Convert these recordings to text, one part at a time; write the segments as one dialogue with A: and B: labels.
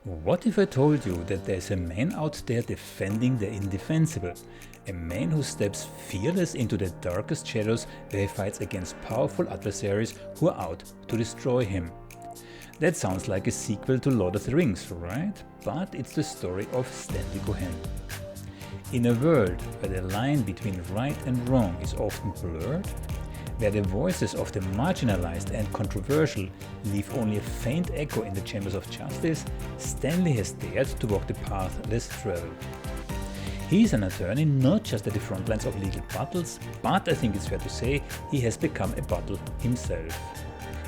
A: What if I told you that there's a man out there defending the indefensible? A man who steps fearless into the darkest shadows where he fights against powerful adversaries who are out to destroy him. That sounds like a sequel to Lord of the Rings, right? But it's the story of Stanley Cohen. In a world where the line between right and wrong is often blurred, where the voices of the marginalized and controversial leave only a faint echo in the chambers of justice, Stanley has dared to walk the path less traveled. He is an attorney not just at the front lines of legal battles, but I think it's fair to say he has become a battle himself.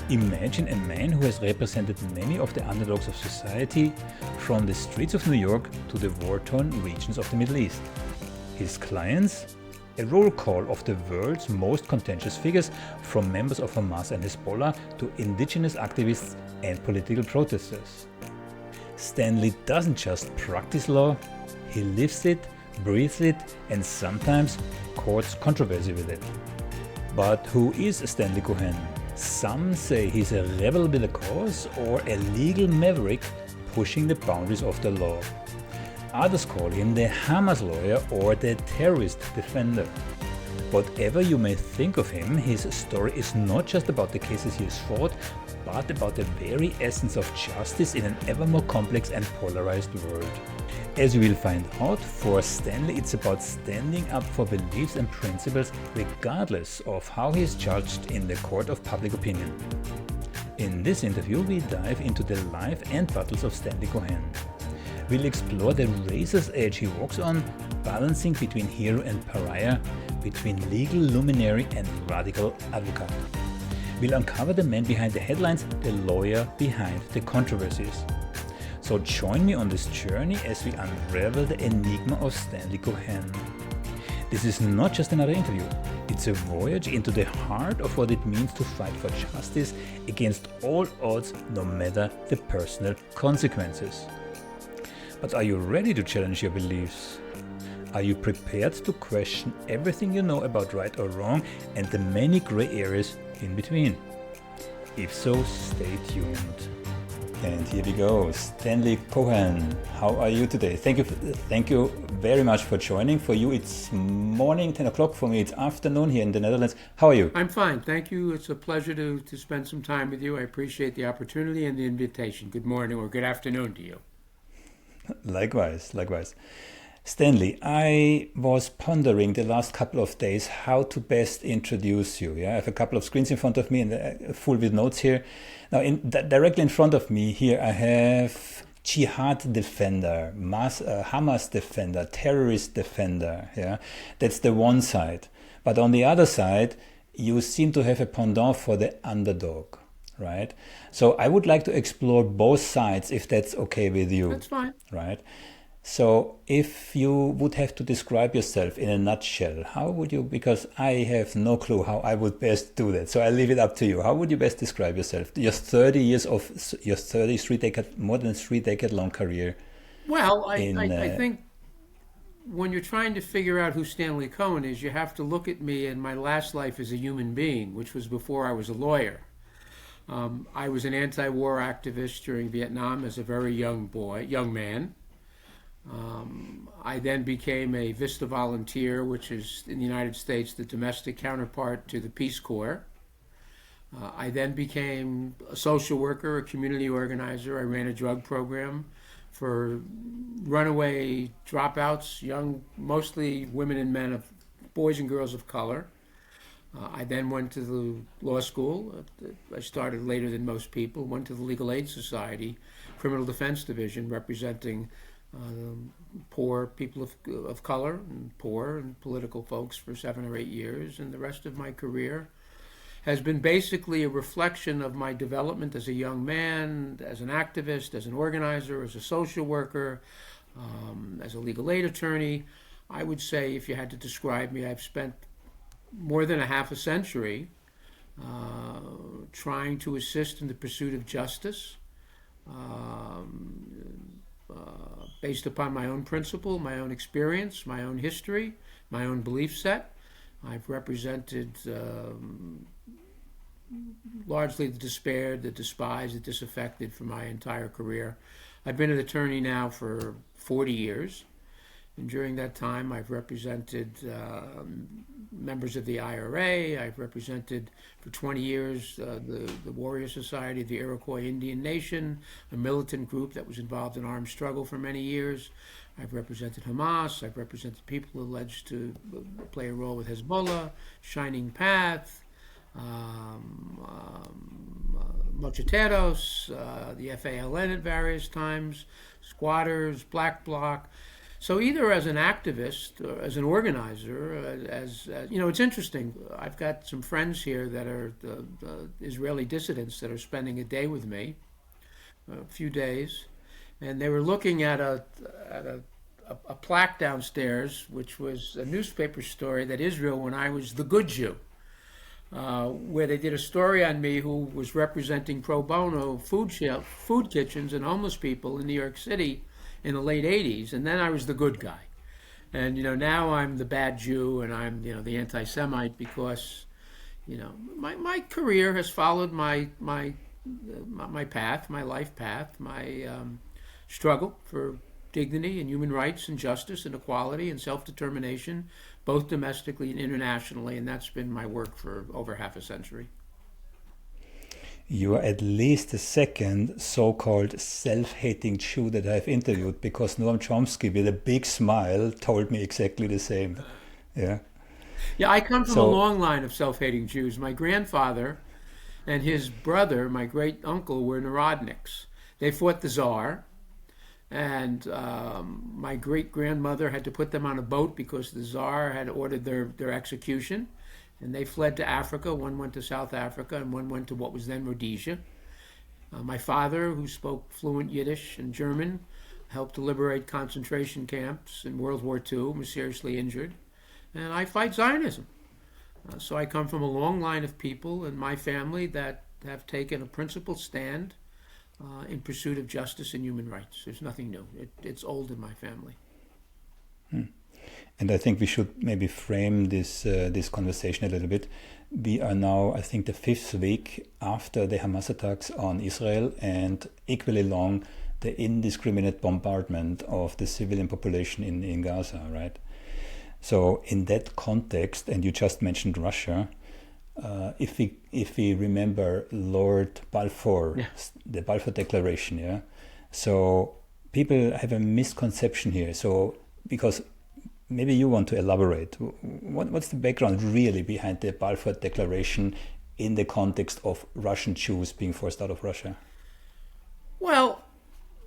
A: Imagine a man who has represented many of the underdogs of society, from the streets of New York to the war-torn regions of the Middle East. His clients? A roll call of the world's most contentious figures, from members of Hamas and Hezbollah to indigenous activists and political protesters. Stanley doesn't just practice law, he lives it, breathes it, and sometimes courts controversy with it. But who is Stanley Cohen? Some say he's a rebel with a cause or a legal maverick pushing the boundaries of the law. Others call him the Hamas Lawyer or the terrorist defender. Whatever you may think of him, his story is not just about the cases he has fought, but about the very essence of justice in an ever more complex and polarized world. As you will find out, for Stanley it's about standing up for beliefs and principles regardless of how he is judged in the court of public opinion. In this interview we dive into the life and battles of Stanley Cohen. We'll explore the razor's edge he walks on, balancing between hero and pariah, between legal luminary and radical advocate. We'll uncover the man behind the headlines, the lawyer behind the controversies. So join me on this journey as we unravel the enigma of Stanley Cohen. This is not just another interview, it's a voyage into the heart of what it means to fight for justice against all odds, no matter the personal consequences. But are you ready to challenge your beliefs? Are you prepared to question everything you know about right or wrong and the many gray areas in between? If so, stay tuned. And here we go. Stanley Cohen, how are you today? Thank you very much for joining. For you it's morning, 10 o'clock. For me it's afternoon here in the Netherlands. How are you?
B: I'm fine, thank you. It's a pleasure to spend some time with you. I appreciate the opportunity and the invitation. Good morning or good afternoon to you.
A: Likewise. Stanley, I was pondering the last couple of days how to best introduce you. Yeah, I have a couple of screens in front of me and full with notes here. Now, directly in front of me here, I have jihad defender, Hamas defender, terrorist defender. Yeah, that's the one side. But on the other side, you seem to have a pendant for the underdog, right? So I would like to explore both sides, if that's okay with you.
B: That's fine.
A: Right. So if you would have to describe yourself in a nutshell, how would you, because I have no clue how I would best do that. So I leave it up to you. How would you best describe yourself? Your 30 years of your 33 decade, more than 3 decade long career.
B: Well, I think when you're trying to figure out who Stanley Cohen is, you have to look at me in my last life as a human being, which was before I was a lawyer. I was an anti-war activist during Vietnam as a very young man. I then became a Vista volunteer, which is in the United States the domestic counterpart to the Peace Corps. I then became a social worker, a community organizer. I ran a drug program for runaway dropouts, young, mostly women and men, boys and girls of color. I then went to the law school. I started later than most people, went to the Legal Aid Society, Criminal Defense Division, representing poor people of color and poor and political folks for 7 or 8 years. And the rest of my career has been basically a reflection of my development as a young man, as an activist, as an organizer, as a social worker, as a legal aid attorney. I would say, if you had to describe me, I've spent more than a half a century trying to assist in the pursuit of justice, based upon my own principle, my own experience, my own history, my own belief set. I've represented largely the despaired, the despised, the disaffected for my entire career. I've been an attorney now for 40 years. And during that time, I've represented members of the IRA. I've represented for 20 years the Warrior Society of the Iroquois Indian Nation, a militant group that was involved in armed struggle for many years. I've represented Hamas. I've represented people alleged to play a role with Hezbollah, Shining Path, Mochateros, the FALN at various times, squatters, Black Bloc. So either as an activist or as an organizer, as you know, it's interesting. I've got some friends here that are the Israeli dissidents that are spending a day with me, a few days, and they were looking at a plaque downstairs, which was a newspaper story that Israel, when I was the good Jew, where they did a story on me who was representing pro bono food kitchens and homeless people in New York City in the late 80s, and then I was the good guy. And, you know, now I'm the bad Jew and I'm, you know, the anti-Semite because, you know, my career has followed my path, my life path, my struggle for dignity and human rights and justice and equality and self-determination, both domestically and internationally, and that's been my work for over half a century.
A: You are at least the second so-called self-hating Jew that I've interviewed, because Noam Chomsky, with a big smile, told me exactly the same. Yeah.
B: Yeah, I come from a long line of self-hating Jews. My grandfather and his brother, my great uncle, were Narodniks. They fought the Tsar, and my great grandmother had to put them on a boat because the Tsar had ordered their execution. And they fled to Africa. One went to South Africa and one went to what was then Rhodesia. My father, who spoke fluent Yiddish and German, helped to liberate concentration camps in World War II, was seriously injured. And I fight Zionism. So I come from a long line of people in my family that have taken a principled stand in pursuit of justice and human rights. There's nothing new. It's old in my family.
A: And I think we should maybe frame this conversation a little bit. We are now, I think, the 5th week after the Hamas attacks on Israel, and equally long the indiscriminate bombardment of the civilian population in Gaza, right? So in that context, and you just mentioned Russia, if we remember Lord Balfour, the Balfour Declaration, yeah. So people have a misconception here. So because maybe you want to elaborate. What's the background really behind the Balfour Declaration in the context of Russian Jews being forced out of Russia?
B: Well,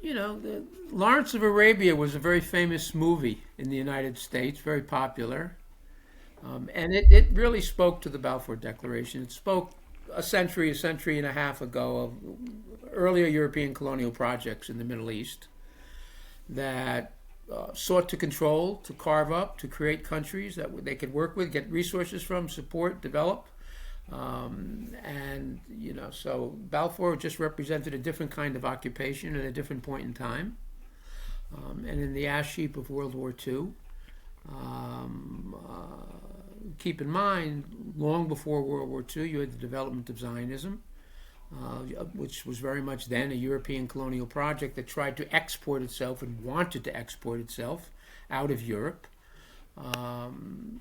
B: you know, Lawrence of Arabia was a very famous movie in the United States, very popular. And it really spoke to the Balfour Declaration. It spoke a century and a half ago of earlier European colonial projects in the Middle East that sought to control, to carve up, to create countries that they could work with, get resources from, support, develop. And, you know, so Balfour just represented a different kind of occupation at a different point in time. And in the ash heap of World War II, keep in mind, long before World War II, you had the development of Zionism, which was very much then a European colonial project that tried to export itself and wanted to export itself out of Europe.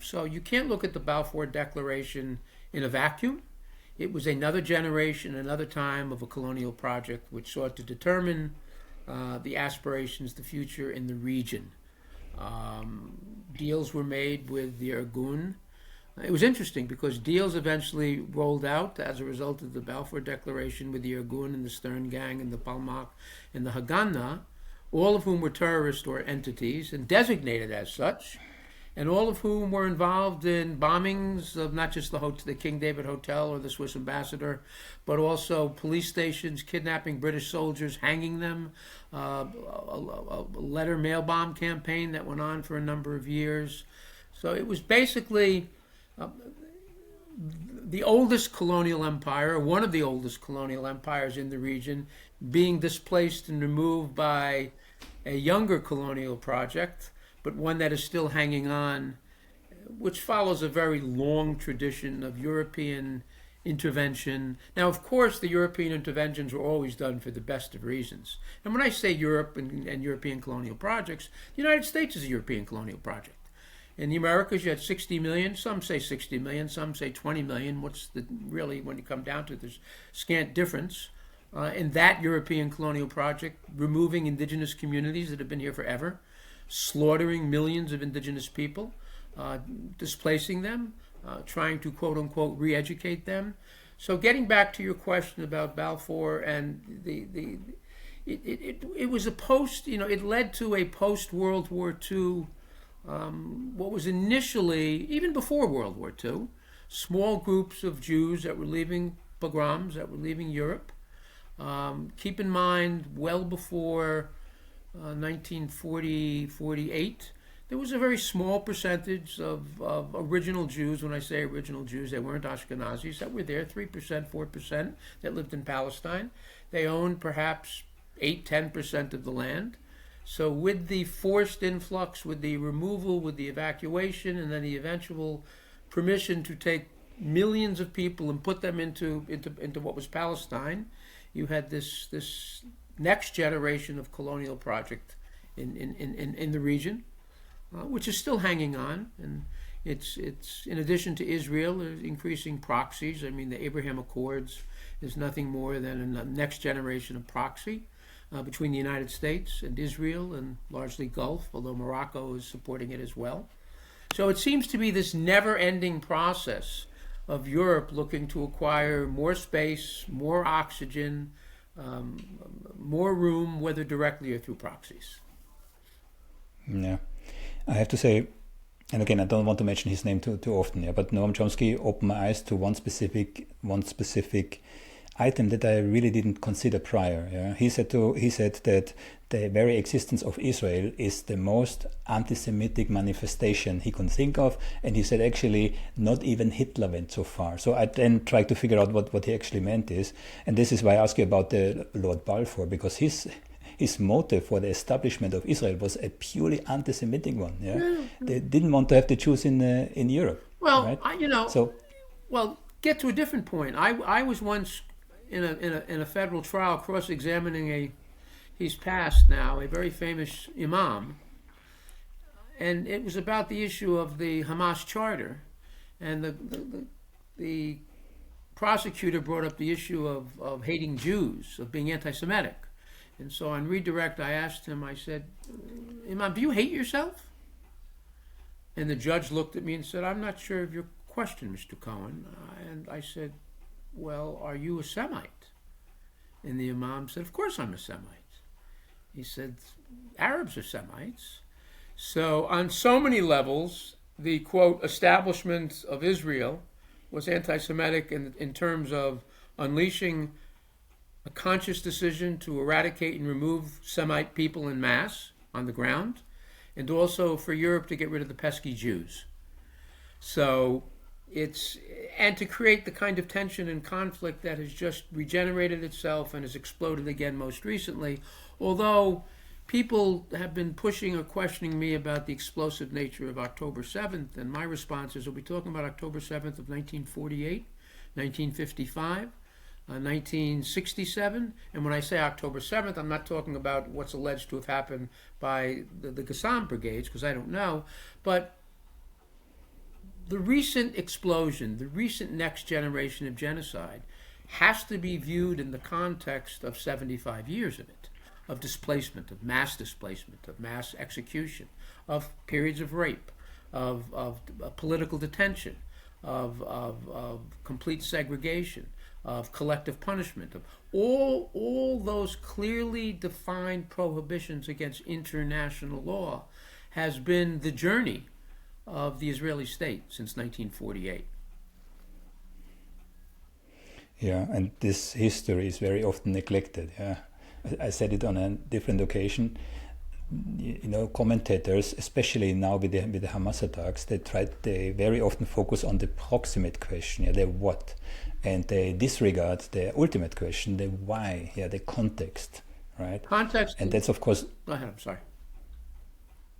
B: So you can't look at the Balfour Declaration in a vacuum. It was another generation, another time of a colonial project which sought to determine the aspirations, the future in the region. Deals were made with the Irgun. It was interesting because deals eventually rolled out as a result of the Balfour Declaration with the Irgun and the Stern Gang and the Palmach and the Haganah, all of whom were terrorist or entities and designated as such, and all of whom were involved in bombings of not just the King David Hotel or the Swiss ambassador, but also police stations, kidnapping British soldiers, hanging them, a letter mail bomb campaign that went on for a number of years. So it was basically the oldest colonial empire, one of the oldest colonial empires in the region, being displaced and removed by a younger colonial project, but one that is still hanging on, which follows a very long tradition of European intervention. Now, of course, the European interventions were always done for the best of reasons. And when I say Europe and European colonial projects, the United States is a European colonial project. In the Americas, you had 60 million. Some say 60 million. Some say 20 million. Really, when you come down to it, there's scant difference. In that European colonial project, removing indigenous communities that have been here forever, slaughtering millions of indigenous people, displacing them, trying to quote unquote re-educate them. So getting back to your question about Balfour and it was a post, it led to a post World War II, what was initially, even before World War II, small groups of Jews that were leaving pogroms, that were leaving Europe. Keep in mind, well before 1948, there was a very small percentage of original Jews. When I say original Jews, they weren't Ashkenazis, that were there, 3%, 4%, that lived in Palestine. They owned perhaps 8-10% of the land. So with the forced influx, with the removal, with the evacuation, and then the eventual permission to take millions of people and put them into what was Palestine, you had this next generation of colonial project in the region, which is still hanging on. And it's in addition to Israel, there's increasing proxies. I mean, the Abraham Accords is nothing more than a next generation of proxy between the United States and Israel, and largely Gulf, although Morocco is supporting it as well. So it seems to be this never-ending process of Europe looking to acquire more space, more oxygen, more room, whether directly or through proxies.
A: Yeah, I have to say, and again, I don't want to mention his name too often, but Noam Chomsky opened my eyes to one specific item that I really didn't consider prior. Yeah? He said that the very existence of Israel is the most anti-Semitic manifestation he could think of, and he said actually not even Hitler went so far. So I then tried to figure out what he actually meant is, and this is why I ask you about the Lord Balfour, because his motive for the establishment of Israel was a purely anti-Semitic one. Yeah? They didn't want to have the Jews in Europe.
B: Well,
A: right?
B: Get to a different point. I was once in a federal trial cross-examining he's passed now, a very famous imam, and it was about the issue of the Hamas charter, and the prosecutor brought up the issue of hating Jews, of being anti-Semitic. And so on redirect, I asked him, I said, Imam, do you hate yourself? And the judge looked at me and said, I'm not sure of your question, Mr. Cohen. And I said, well, are you a Semite? And the Imam said, of course I'm a Semite. He said, Arabs are Semites. So on so many levels, the, quote, establishment of Israel was anti-Semitic in terms of unleashing a conscious decision to eradicate and remove Semite people en masse on the ground, and also for Europe to get rid of the pesky Jews. So and to create the kind of tension and conflict that has just regenerated itself and has exploded again most recently. Although people have been pushing or questioning me about the explosive nature of October 7th, and my response is, are we talking about October 7th of 1948, 1955, 1967? And when I say October 7th, I'm not talking about what's alleged to have happened by the Qassam brigades, because I don't know, but the recent explosion, the recent next generation of genocide has to be viewed in the context of 75 years of it, of displacement, of mass execution, of periods of rape, of political detention, of complete segregation, of collective punishment, of all those clearly defined prohibitions against international law has been the journey of the Israeli state since 1948.
A: Yeah, and this history is very often neglected. Yeah, I said it on a different occasion. Commentators, especially now with the Hamas attacks, they very often focus on the proximate question, the what, and they disregard the ultimate question, the why, the context, right?
B: Context.
A: And that's of course.
B: Go ahead. I'm sorry.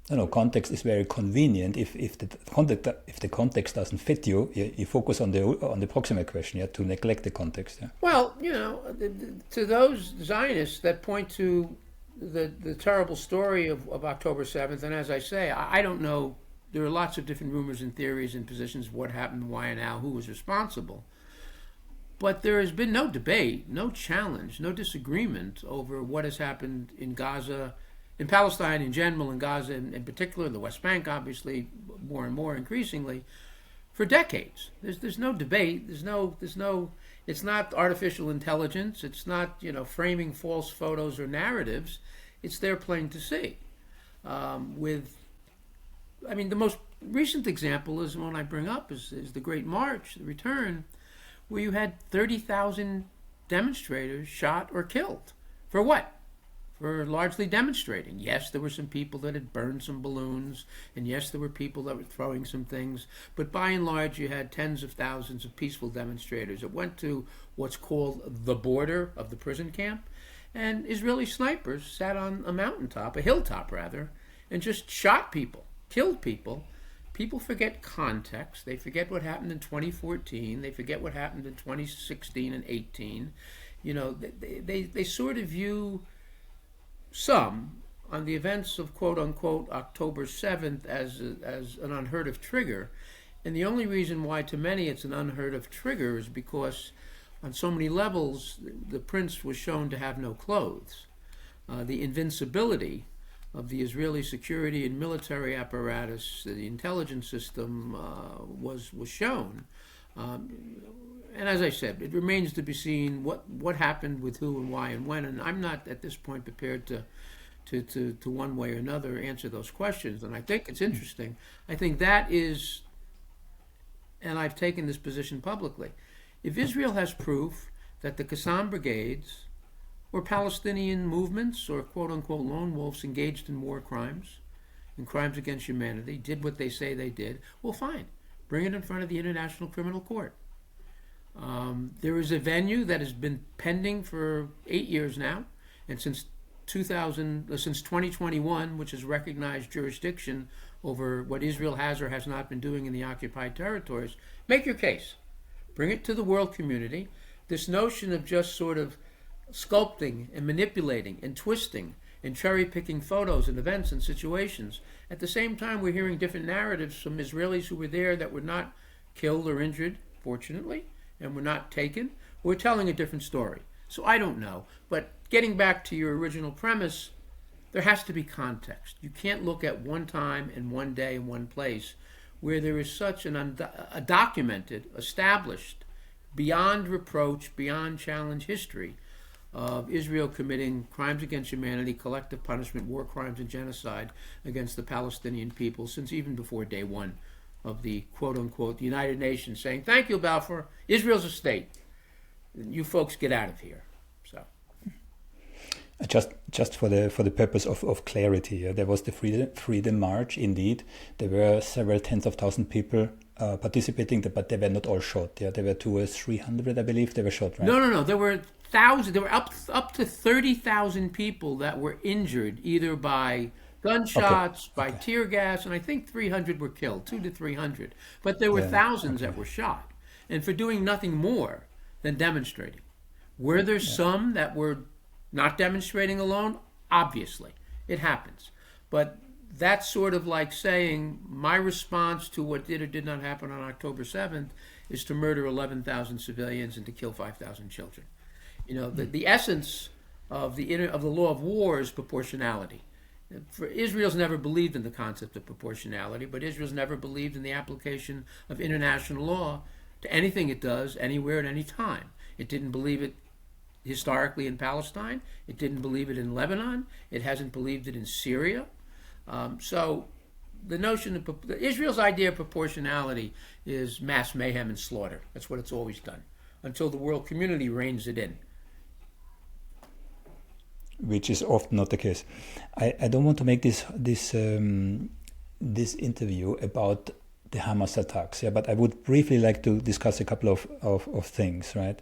A: No, context is very convenient. If the context doesn't fit you, you focus on the proximate question. To neglect the context. Yeah.
B: Well, to those Zionists that point to the terrible story of October 7th, and as I say, I don't know. There are lots of different rumors and theories and positions of what happened, why and how, who was responsible. But there has been no debate, no challenge, no disagreement over what has happened in Gaza, in Palestine in general, in Gaza in particular, the West Bank obviously more and more increasingly, for decades. There's no debate. There's no. It's not artificial intelligence. It's not framing false photos or narratives. It's there plain to see. The most recent example is one I bring up is the Great March, the Return, where you had 30,000 demonstrators shot or killed. For what? For largely demonstrating. Yes, there were some people that had burned some balloons, and yes, there were people that were throwing some things, but by and large you had tens of thousands of peaceful demonstrators that went to what's called the border of the prison camp, and Israeli snipers sat on a mountaintop, a hilltop rather, and just shot people, killed people. People forget context. They forget what happened in 2014. They forget what happened in 2016 and 18. They sort of view some on the events of quote unquote October 7th as an unheard of trigger. And the only reason why to many it's an unheard of trigger is because on so many levels the prince was shown to have no clothes. The invincibility of the Israeli security and military apparatus, the intelligence system was shown. And as I said, it remains to be seen what happened with who and why and when. And I'm not at this point prepared to one way or another answer those questions. And I think it's interesting. I think that is, and I've taken this position publicly, if Israel has proof that the Qassam brigades or Palestinian movements or quote unquote lone wolves engaged in war crimes and crimes against humanity, did what they say they did, well, fine. Bring it in front of the International Criminal Court. There is a venue that has been pending for 8 years now, and since 2021, which has recognized jurisdiction over what Israel has or has not been doing in the occupied territories. Make your case. Bring it to the world community. This notion of just sort of sculpting and manipulating and twisting and cherry-picking photos and events and situations. At the same time, we're hearing different narratives from Israelis who were there that were not killed or injured, fortunately, and were not taken. We're telling a different story. So I don't know. But getting back to your original premise, there has to be context. You can't look at one time and one day and one place where there is such a documented, established, beyond reproach, beyond challenge history of Israel committing crimes against humanity, collective punishment, war crimes, and genocide against the Palestinian people since even before day one of the quote-unquote United Nations saying, thank you, Balfour, Israel's a state. You folks get out of here. So,
A: just for the purpose of clarity, there was the Freedom March. Indeed, there were several tens of thousands people participating, but they were not all shot. There were 200 or 300, I believe, they were shot. Right?
B: No. There were thousands. There were up to 30,000 people that were injured either by gunshots, by tear gas, and I think 300 were killed, 200 to 300. But there were thousands that were shot, and for doing nothing more than demonstrating. Were there some that were not demonstrating alone? Obviously, it happens. But that's sort of like saying my response to what did or did not happen on October 7th is to murder 11,000 civilians and to kill 5,000 children. You know, the essence of the law of war is proportionality. Israel's never believed in the concept of proportionality, but Israel's never believed in the application of international law to anything it does, anywhere, at any time. It didn't believe it historically in Palestine. It didn't believe it in Lebanon. It hasn't believed it in Syria. So the notion of Israel's idea of proportionality is mass mayhem and slaughter. That's what it's always done, until the world community reins it in.
A: Which is often not the case. I don't want to make this interview about the Hamas attacks, but I would briefly like to discuss a couple of things, right?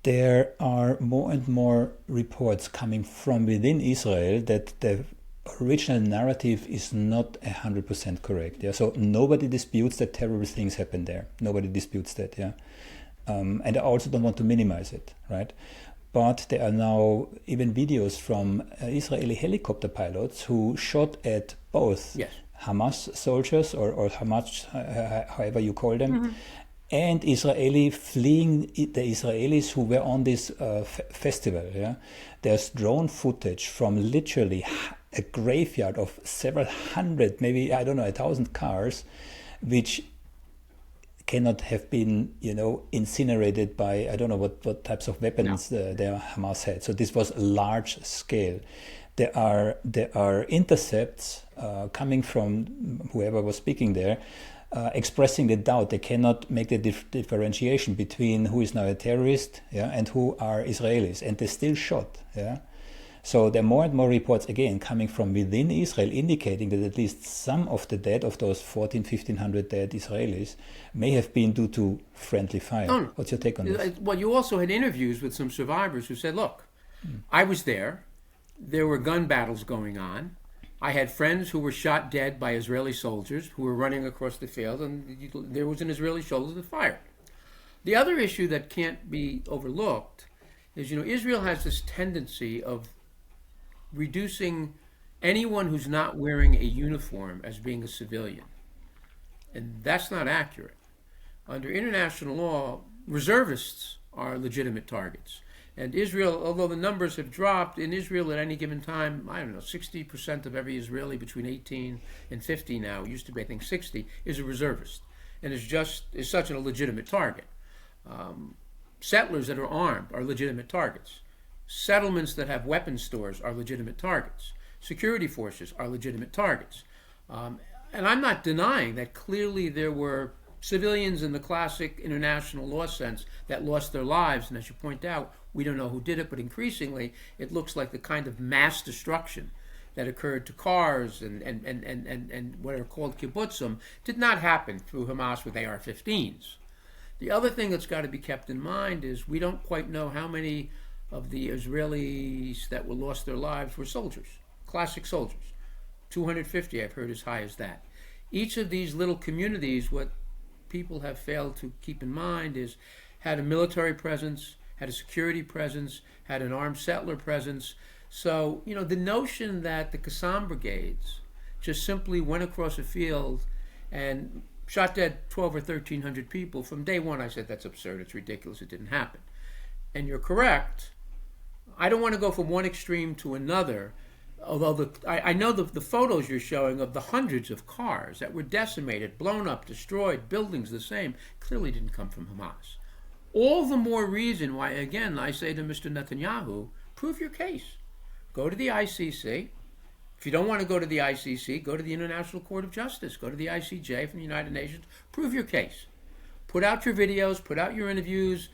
A: There are more and more reports coming from within Israel that the original narrative is not 100% correct. Yeah, so nobody disputes that terrible things happen there. Nobody disputes that. Yeah, and I also don't want to minimize it, right? But there are now even videos from Israeli helicopter pilots who shot at both Hamas soldiers or Hamas, however you call them, and Israeli fleeing the Israelis who were on this festival. Yeah, there's drone footage from literally a graveyard of several hundred, maybe I don't know, 1,000 cars, which cannot have been, incinerated by, I don't know what types of weapons the Hamas had. So this was large scale. There are intercepts coming from whoever was speaking there, expressing the doubt. They cannot make the differentiation between who is now a terrorist, and who are Israelis, and they still shot. So there are more and more reports, again, coming from within Israel, indicating that at least some of the dead of those 1,500 dead Israelis may have been due to friendly fire. What's your take on this?
B: Well, you also had interviews with some survivors who said, look, I was there. There were gun battles going on. I had friends who were shot dead by Israeli soldiers who were running across the field, and there was an Israeli soldier that fired. The other issue that can't be overlooked is, Israel has this tendency of reducing anyone who's not wearing a uniform as being a civilian. And that's not accurate. Under international law, reservists are legitimate targets. And Israel, although the numbers have dropped, in Israel at any given time, 60% of every Israeli between 18 and 50 now, it used to be I think 60, is a reservist. And is such a legitimate target. Settlers that are armed are legitimate targets. Settlements that have weapons stores are legitimate targets. Security forces are legitimate targets. And I'm not denying that clearly there were civilians in the classic international law sense that lost their lives. And as you point out, we don't know who did it, but increasingly it looks like the kind of mass destruction that occurred to cars and what are called kibbutzim did not happen through Hamas with AR-15s. The other thing that's got to be kept in mind is we don't quite know how many of the Israelis that were lost their lives were soldiers, classic soldiers. 250, I've heard as high as that. Each of these little communities, what people have failed to keep in mind is had a military presence, had a security presence, had an armed settler presence. So, the notion that the Qassam brigades just simply went across a field and shot dead 12 or 1,300 people, from day one I said that's absurd, it's ridiculous, it didn't happen. And you're correct. I don't want to go from one extreme to another, although I know the photos you're showing of the hundreds of cars that were decimated, blown up, destroyed, buildings the same, clearly didn't come from Hamas. All the more reason why, again, I say to Mr. Netanyahu, prove your case. Go to the ICC. If you don't want to go to the ICC, go to the International Court of Justice. Go to the ICJ from the United Nations. Prove your case. Put out your videos, put out your interviews.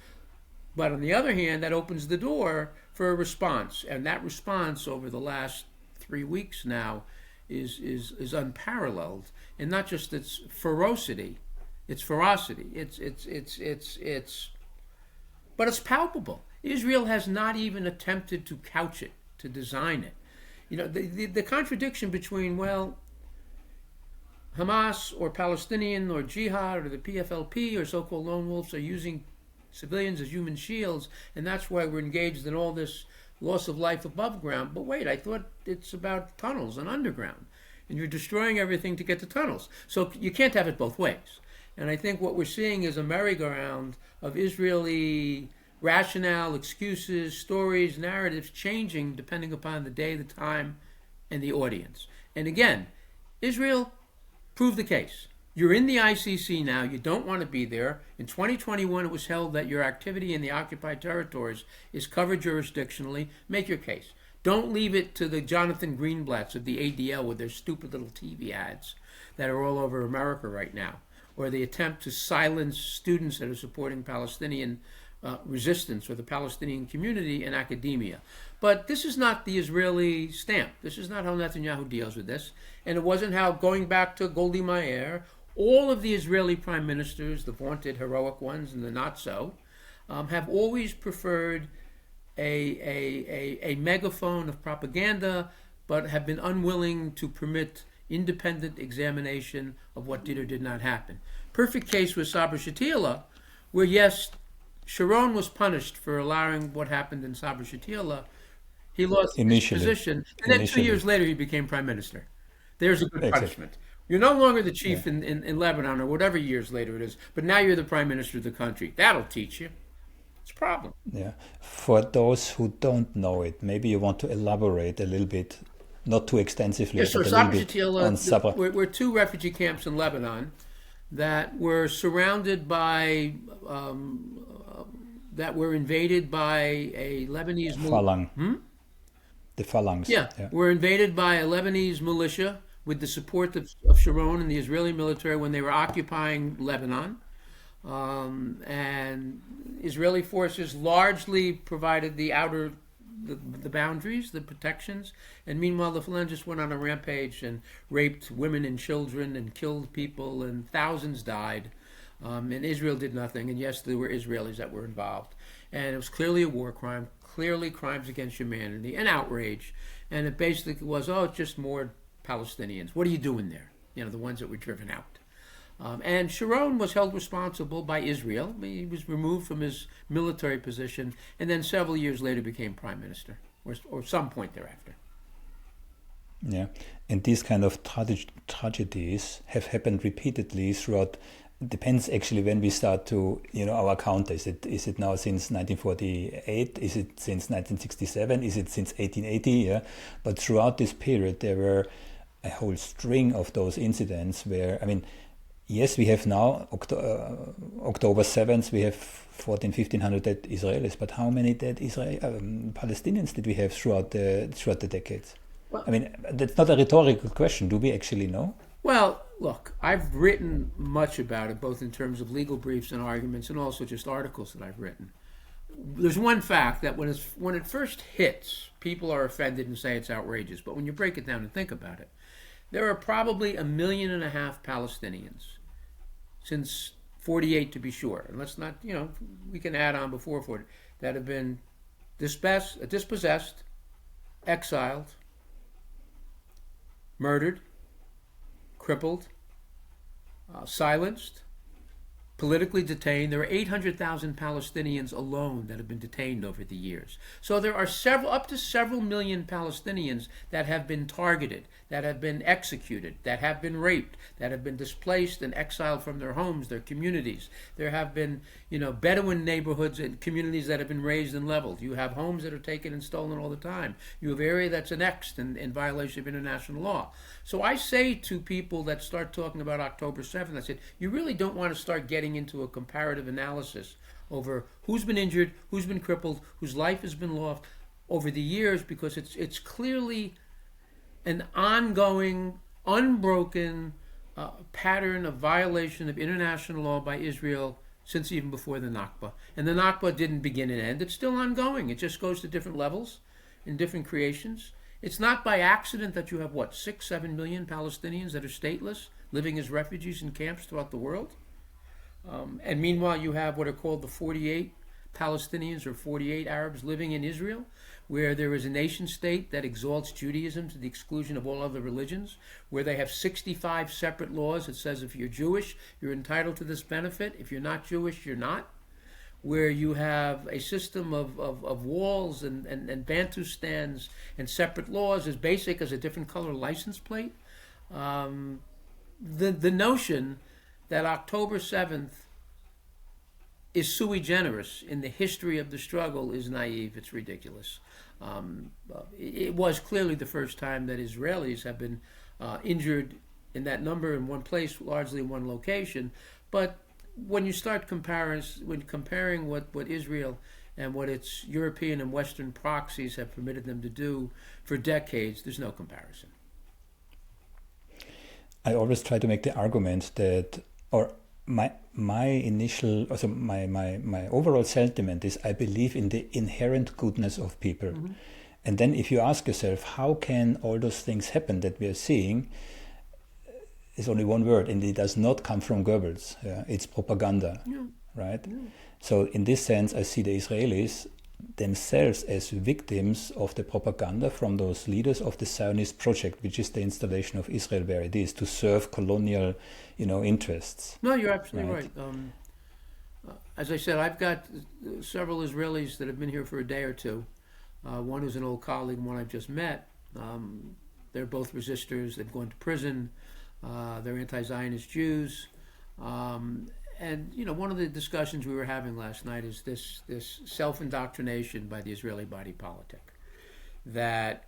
B: But on the other hand, that opens the door for a response. And that response over the last 3 weeks now is unparalleled. And not just its ferocity, but it's palpable. Israel has not even attempted to couch it, to design it. The contradiction between, Hamas or Palestinian or Jihad or the PFLP or so-called lone wolves are using civilians as human shields, and that's why we're engaged in all this loss of life above ground. But wait, I thought it's about tunnels and underground, and you're destroying everything to get to tunnels. So you can't have it both ways. And I think what we're seeing is a merry-go-round of Israeli rationale, excuses, stories, narratives changing depending upon the day, the time, and the audience. And again, Israel, prove the case. You're in the ICC now. You don't want to be there. In 2021, it was held that your activity in the occupied territories is covered jurisdictionally. Make your case. Don't leave it to the Jonathan Greenblatts of the ADL with their stupid little TV ads that are all over America right now, or the attempt to silence students that are supporting Palestinian resistance or the Palestinian community in academia. But this is not the Israeli stamp. This is not how Netanyahu deals with this. And it wasn't how, going back to Golda Meir, all of the Israeli prime ministers, the vaunted heroic ones and the not so, have always preferred a megaphone of propaganda but have been unwilling to permit independent examination of what did or did not happen. Perfect case was Sabra Shatila, where yes, Sharon was punished for allowing what happened in Sabra Shatila. He lost his position, and then 2 years later he became prime minister. There's a good punishment. You're no longer the chief in Lebanon or whatever years later it is, but now you're the prime minister of the country. That'll teach you. It's a problem.
A: Yeah. For those who don't know it, maybe you want to elaborate a little bit, not too extensively,
B: but a little bit on Sabra. We're two refugee camps in Lebanon that were surrounded by, that were invaded by a Lebanese
A: Falang. The Phalanx.
B: Yeah, were invaded by a Lebanese militia with the support of Sharon and the Israeli military when they were occupying Lebanon. And Israeli forces largely provided the boundaries, the protections, and meanwhile the Phalangists went on a rampage and raped women and children and killed people, and thousands died. And Israel did nothing, and yes, there were Israelis that were involved. And it was clearly a war crime, clearly crimes against humanity, and outrage. And it basically was, it's just more Palestinians. What are you doing there? The ones that were driven out. And Sharon was held responsible by Israel. He was removed from his military position, and then several years later became prime minister, or some point thereafter.
A: Yeah, and these kind of tragedies have happened repeatedly throughout. It depends actually when we start to, our count. Is it now since 1948? Is it since 1967? Is it since 1880? Yeah, but throughout this period there were a whole string of those incidents where, yes, we have now October 7th, we have 1,500 dead Israelis, but how many dead Palestinians did we have throughout the decades? Well, that's not a rhetorical question. Do we actually know?
B: Well, look, I've written much about it, both in terms of legal briefs and arguments, and also just articles that I've written. There's one fact that when it first hits, people are offended and say it's outrageous. But when you break it down and think about it, there are probably 1.5 million Palestinians since 48, to be sure. And let's not, we can add on before 40, that have been dispossessed, exiled, murdered, crippled, silenced, politically detained. There are 800,000 Palestinians alone that have been detained over the years. So there are up to several million Palestinians that have been targeted, that have been executed, that have been raped, that have been displaced and exiled from their homes, their communities. There have been, Bedouin neighborhoods and communities that have been razed and leveled. You have homes that are taken and stolen all the time. You have area that's annexed in violation of international law. So I say to people that start talking about October 7th, I said, you really don't want to start getting into a comparative analysis over who's been injured, who's been crippled, whose life has been lost over the years, because it's clearly an ongoing, unbroken pattern of violation of international law by Israel since even before the Nakba. And the Nakba didn't begin and end. It's still ongoing. It just goes to different levels in different creations. It's not by accident that you have, 6-7 million Palestinians that are stateless, living as refugees in camps throughout the world. And meanwhile, you have what are called the 48 Palestinians or 48 Arabs living in Israel, where there is a nation state that exalts Judaism to the exclusion of all other religions, where they have 65 separate laws that says if you're Jewish, you're entitled to this benefit. If you're not Jewish, you're not. Where you have a system of walls and Bantustans and separate laws as basic as a different color license plate. The notion that October 7th is sui generis in the history of the struggle is naive. It's ridiculous. It was clearly the first time that Israelis have been injured in that number in one place, largely in one location. But when you start comparing what Israel and what its European and Western proxies have permitted them to do for decades, there's no comparison.
A: I always try to make the argument that, or my overall sentiment is I believe in the inherent goodness of people. Mm-hmm. And then if you ask yourself, how can all those things happen that we are seeing? It's only one word, and it does not come from Goebbels. It's propaganda, right? Yeah. So in this sense, I see the Israelis themselves as victims of the propaganda from those leaders of the Zionist project, which is the installation of Israel where it is, to serve colonial, interests.
B: No, you're absolutely right. As I said, I've got several Israelis that have been here for a day or two. One who's an old colleague, one I've just met. They're both resistors. They've gone to prison. They're anti-Zionist Jews. And one of the discussions we were having last night is this self-indoctrination by the Israeli body politic, that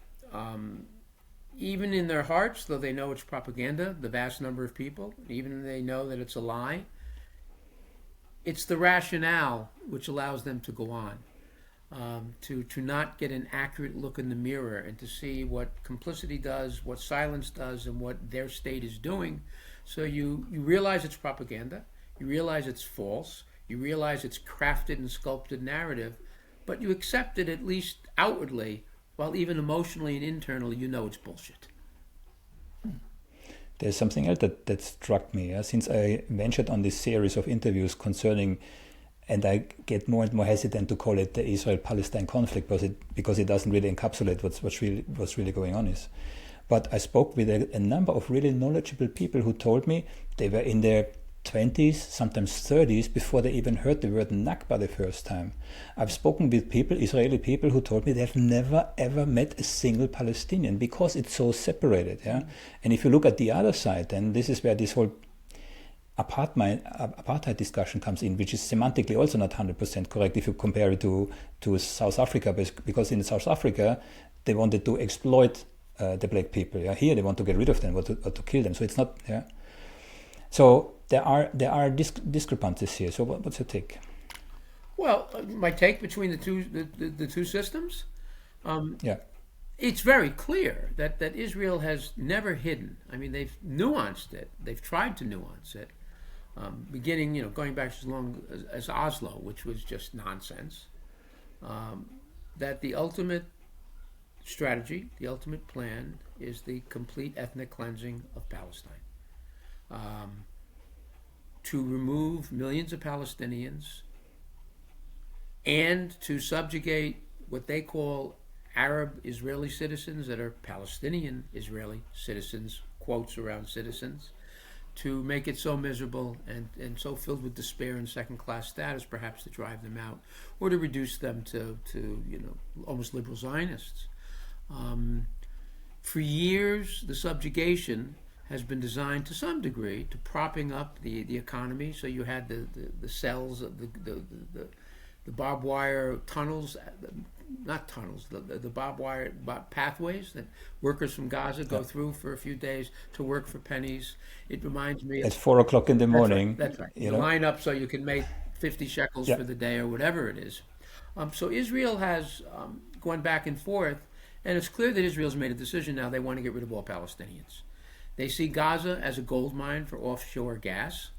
B: even in their hearts, though they know it's propaganda, the vast number of people, even if they know that it's a lie, it's the rationale which allows them to go on, to not get an accurate look in the mirror and to see what complicity does, what silence does, and what their state is doing. So you realize it's propaganda. You realize it's false. You realize it's crafted and sculpted narrative, but you accept it at least outwardly, while even emotionally and internally you know it's bullshit.
A: There's something else that struck me since I ventured on this series of interviews concerning, and I get more and more hesitant to call it the Israel-Palestine conflict because it doesn't really encapsulate what's really going on is. But I spoke with a number of really knowledgeable people who told me they were in their 20s, sometimes 30s, before they even heard the word Nakba the first time. I've spoken with Israeli people, who told me they've never ever met a single Palestinian because it's so separated. Yeah, and if you look at the other side, then this is where this whole apartheid discussion comes in, which is semantically also not 100% correct if you compare it to South Africa, because in South Africa they wanted to exploit the black people. Yeah, here they want to get rid of them or to kill them. So it's not. Yeah. So there are discrepancies here. So what's your take?
B: Well, my take between the two systems, it's very clear that Israel has never hidden. I mean, they've nuanced it. They've tried to nuance it, beginning, going back as long as Oslo, which was just nonsense. That the ultimate strategy, the ultimate plan, is the complete ethnic cleansing of Palestine. To remove millions of Palestinians and to subjugate what they call Arab Israeli citizens that are Palestinian Israeli citizens, quotes around citizens, to make it so miserable and so filled with despair and second-class status, perhaps to drive them out or to reduce them to almost liberal Zionists. For years, the subjugation has been designed to some degree to propping up the economy. So you had the cells, the barbed wire tunnels, not tunnels, the barbed wire pathways that workers from Gaza go through for a few days to work for pennies. It reminds me
A: at 4 o'clock in the morning.
B: That's right. You line up so you can make 50 shekels for the day or whatever it is. So Israel has gone back and forth, and it's clear that Israel's made a decision now. They want to get rid of all Palestinians. They see Gaza as a gold mine for offshore gas.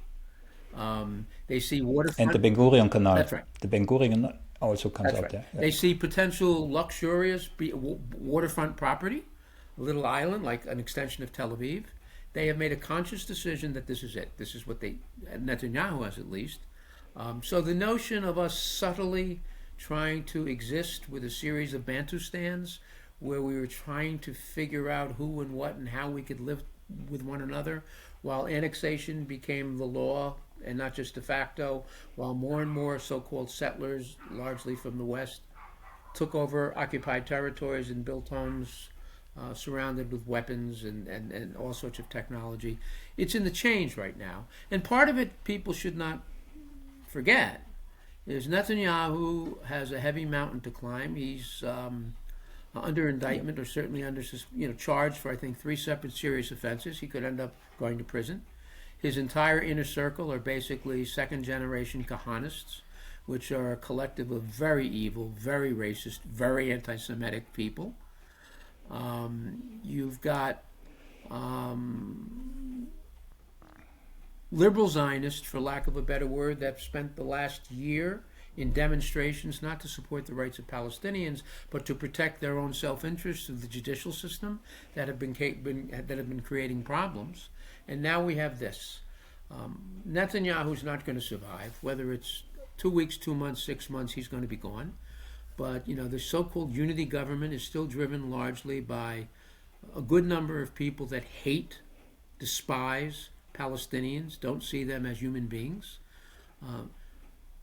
B: They see waterfront.
A: And the Ben Gurion Canal.
B: That's right.
A: The Ben Gurion also comes out there.
B: Yeah. They see potential luxurious waterfront property, a little island like an extension of Tel Aviv. They have made a conscious decision that this is it. This is what Netanyahu has at least. So the notion of us subtly trying to exist with a series of Bantustans where we were trying to figure out who and what and how we could live with one another, while annexation became the law and not just de facto, while more and more so-called settlers, largely from the West, took over occupied territories and built homes surrounded with weapons and all sorts of technology. It's in the change right now. And part of it people should not forget is Netanyahu has a heavy mountain to climb. He's under indictment, or certainly under, charged for, I think, 3 separate serious offenses. He could end up going to prison. His entire inner circle are basically second-generation Kahanists, which are a collective of very evil, very racist, very anti-Semitic people. You've got liberal Zionists, for lack of a better word, that have spent the last year in demonstrations not to support the rights of Palestinians, but to protect their own self-interest through the judicial system that have been creating problems. And now we have this. Netanyahu's not going to survive. Whether it's 2 weeks, 2 months, 6 months, he's going to be gone. But, the so-called unity government is still driven largely by a good number of people that hate, despise Palestinians, don't see them as human beings,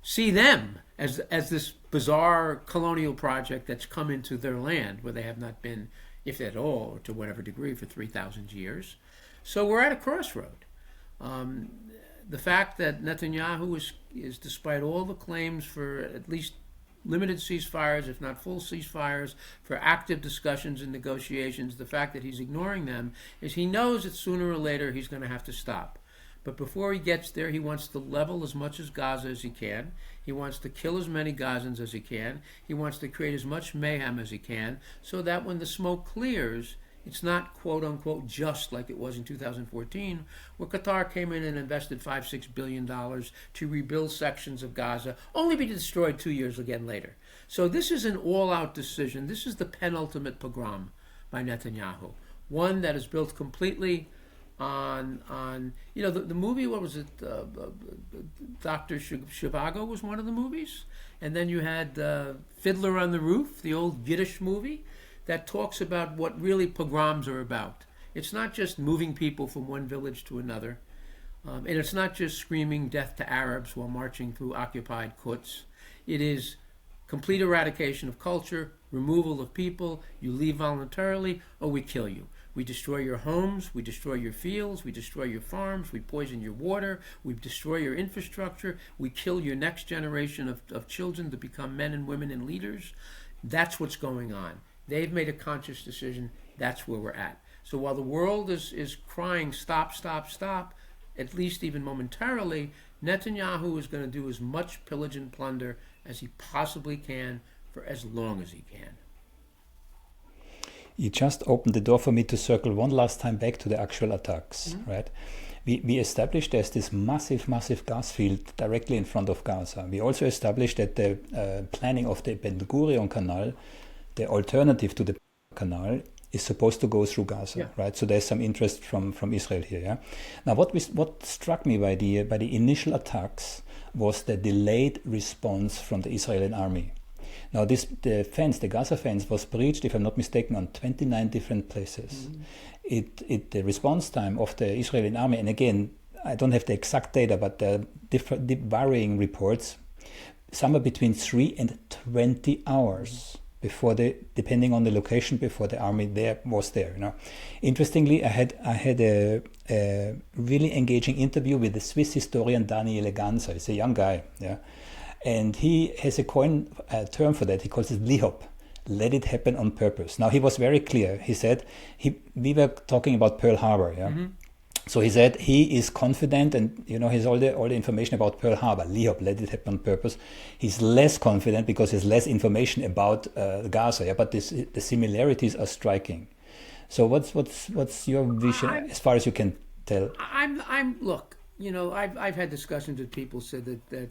B: see them as this bizarre colonial project that's come into their land where they have not been, if at all, or to whatever degree, for 3,000 years. So we're at a crossroad. The fact that Netanyahu is, despite all the claims for at least limited ceasefires, if not full ceasefires, for active discussions and negotiations, the fact that he's ignoring them is he knows that sooner or later he's going to have to stop. But before he gets there, he wants to level as much as Gaza as he can. He wants to kill as many Gazans as he can. He wants to create as much mayhem as he can so that when the smoke clears, it's not, quote unquote, just like it was in 2014, where Qatar came in and invested $5-6 billion to rebuild sections of Gaza, only to be destroyed 2 years again later. So this is an all-out decision. This is the penultimate pogrom by Netanyahu, one that is built completely on the movie, what was it, Dr. Zhivago was one of the movies, and then you had Fiddler on the Roof, the old Yiddish movie, that talks about what really pogroms are about. It's not just moving people from one village to another, and it's not just screaming death to Arabs while marching through occupied Quds. It is complete eradication of culture, removal of people. You leave voluntarily, or we kill you. We destroy your homes, we destroy your fields, we destroy your farms, we poison your water, we destroy your infrastructure, we kill your next generation of children to become men and women and leaders. That's what's going on. They've made a conscious decision. That's where we're at. So while the world is crying, stop, stop, stop, at least even momentarily, Netanyahu is going to do as much pillage and plunder as he possibly can for as long as he can.
A: You just opened the door for me to circle one last time back to the actual attacks, right? We established there's this massive gas field directly in front of Gaza. We also established that the planning of the Ben Gurion Canal, the alternative to the canal, is supposed to go through Gaza, right? So there's some interest from Israel here. Yeah. Now, what struck me by the initial attacks was the delayed response from the Israeli army. Now, the Gaza fence was breached, if I'm not mistaken, on 29 different places. The response time of the Israeli army, and again, I don't have the exact data, but the varying reports, somewhere between 3 and 20 hours. Depending on the location, before the army was there. Interestingly, I had a really engaging interview with the Swiss historian Daniele Ganser. He's a young guy, and he has a term for that. He calls it LIHOP, let it happen on purpose. Now, he was very clear. He said we were talking about Pearl Harbor, So he said he is confident, and he has all the information about Pearl Harbor. LIHOP, let it happen on purpose. He's less confident because there's less information about Gaza. But the similarities are striking. So what's your vision as far as you can tell?
B: Look. I've had discussions with people who said that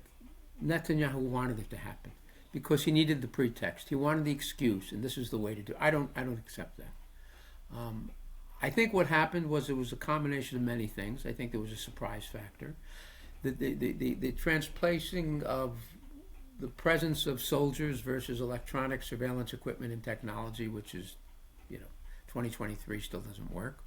B: Netanyahu wanted it to happen because he needed the pretext. He wanted the excuse, and this is the way to do it. I don't accept that. I think what happened was it was a combination of many things. I think there was a surprise factor. The transplacing of the presence of soldiers versus electronic surveillance equipment and technology, which is, 2023 still doesn't work.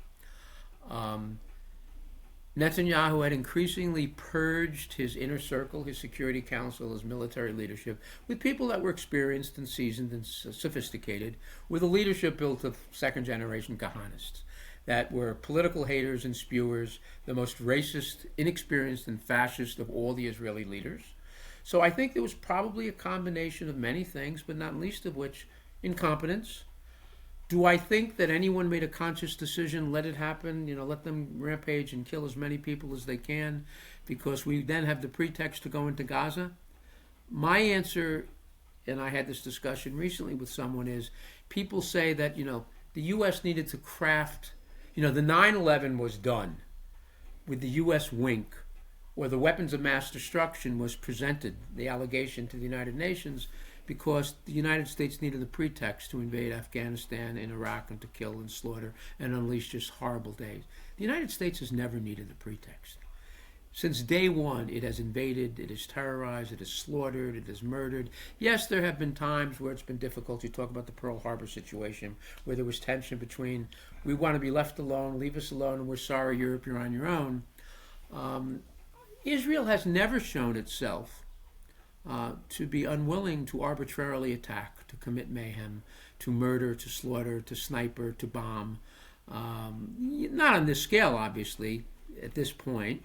B: Netanyahu had increasingly purged his inner circle, his Security Council, his military leadership, with people that were experienced and seasoned and sophisticated, with a leadership built of second-generation Kahanists that were political haters and spewers, the most racist, inexperienced, and fascist of all the Israeli leaders. So I think there was probably a combination of many things, but not least of which, incompetence. Do I think that anyone made a conscious decision, let it happen, let them rampage and kill as many people as they can, because we then have the pretext to go into Gaza? My answer, and I had this discussion recently with someone, is people say that, the U.S. needed to craft, the 9/11 was done with the U.S. wink, or the weapons of mass destruction was presented, the allegation to the United Nations, because the United States needed a pretext to invade Afghanistan and Iraq and to kill and slaughter and unleash just horrible days. The United States has never needed a pretext. Since day one, it has invaded, it has terrorized, it has slaughtered, it has murdered. Yes, there have been times where it's been difficult. You talk about the Pearl Harbor situation, where there was tension between, we want to be left alone, leave us alone, and we're sorry, Europe, you're on your own. Israel has never shown itself to be unwilling to arbitrarily attack, to commit mayhem, to murder, to slaughter, to sniper, to bomb. Not on this scale, obviously, at this point.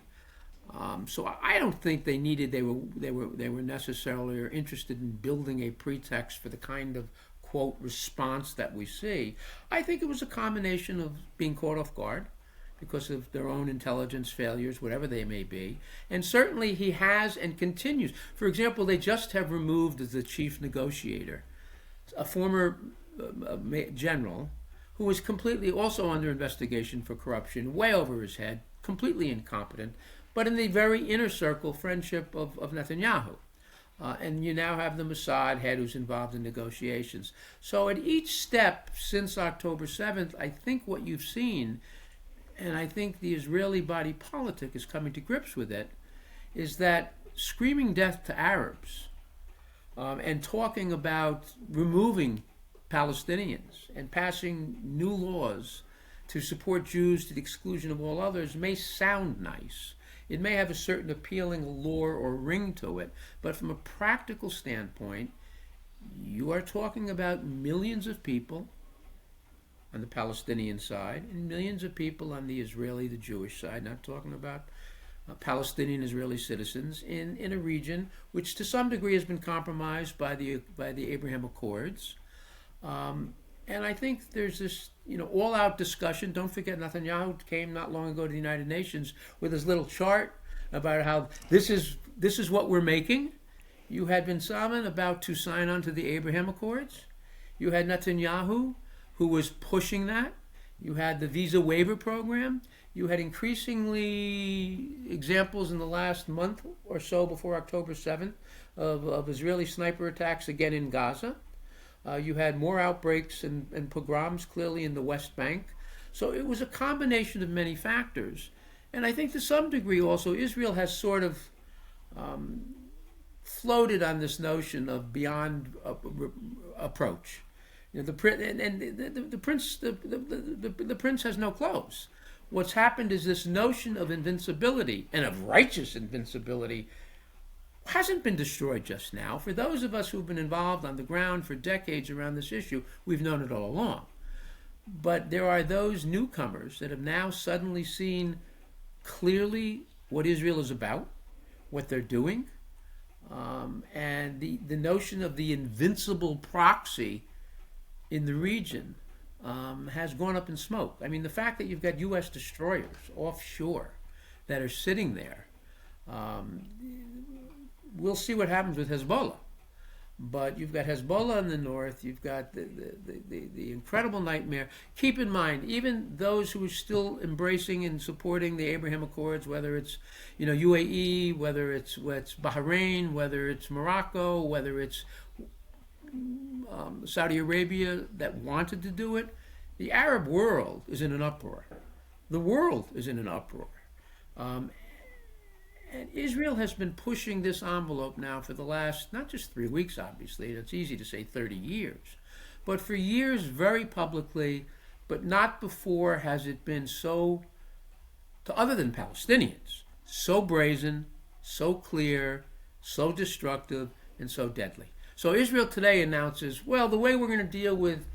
B: So I don't think they were necessarily or interested in building a pretext for the kind of, quote, response that we see. I think it was a combination of being caught off guard because of their own intelligence failures, whatever they may be. And certainly he has and continues. For example, they just have removed as the chief negotiator a former general who was completely also under investigation for corruption, way over his head, completely incompetent, but in the very inner circle friendship of Netanyahu. And you now have the Mossad head who's involved in negotiations. So at each step since October 7th, I think what you've seen, and I think the Israeli body politic is coming to grips with it, is that screaming death to Arabs and talking about removing Palestinians and passing new laws to support Jews to the exclusion of all others may sound nice. It may have a certain appealing allure or ring to it, but from a practical standpoint, you are talking about millions of people on the Palestinian side and millions of people on the Israeli, the Jewish side, not talking about Palestinian Israeli citizens in a region which to some degree has been compromised by the Abraham Accords. And I think there's this, all-out discussion. Don't forget, Netanyahu came not long ago to the United Nations with his little chart about how this is what we're making. You had bin Salman about to sign on to the Abraham Accords. You had Netanyahu, who was pushing that. You had the visa waiver program. You had increasingly examples in the last month or so before October 7th of Israeli sniper attacks again in Gaza. You had more outbreaks and pogroms clearly in the West Bank. So it was a combination of many factors. And I think to some degree also Israel has sort of floated on this notion of beyond approach. The prince has no clothes. What's happened is this notion of invincibility and of righteous invincibility hasn't been destroyed just now. For those of us who've been involved on the ground for decades around this issue, we've known it all along. But there are those newcomers that have now suddenly seen clearly what Israel is about, what they're doing, and the notion of the invincible proxy in the region has gone up in smoke. I mean, the fact that you've got U.S. destroyers offshore that are sitting there, we'll see what happens with Hezbollah. But you've got Hezbollah in the north, you've got the incredible nightmare. Keep in mind, even those who are still embracing and supporting the Abraham Accords, whether it's UAE, whether it's Bahrain, whether it's Morocco, whether it's Saudi Arabia that wanted to do it, the Arab world is in an uproar. The world is in an uproar. And Israel has been pushing this envelope now for the last, not just 3 weeks, obviously, it's easy to say 30 years, but for years very publicly, but not before has it been so, other than Palestinians, so brazen, so clear, so destructive, and so deadly. So Israel today announces, well, the way we're going to deal with,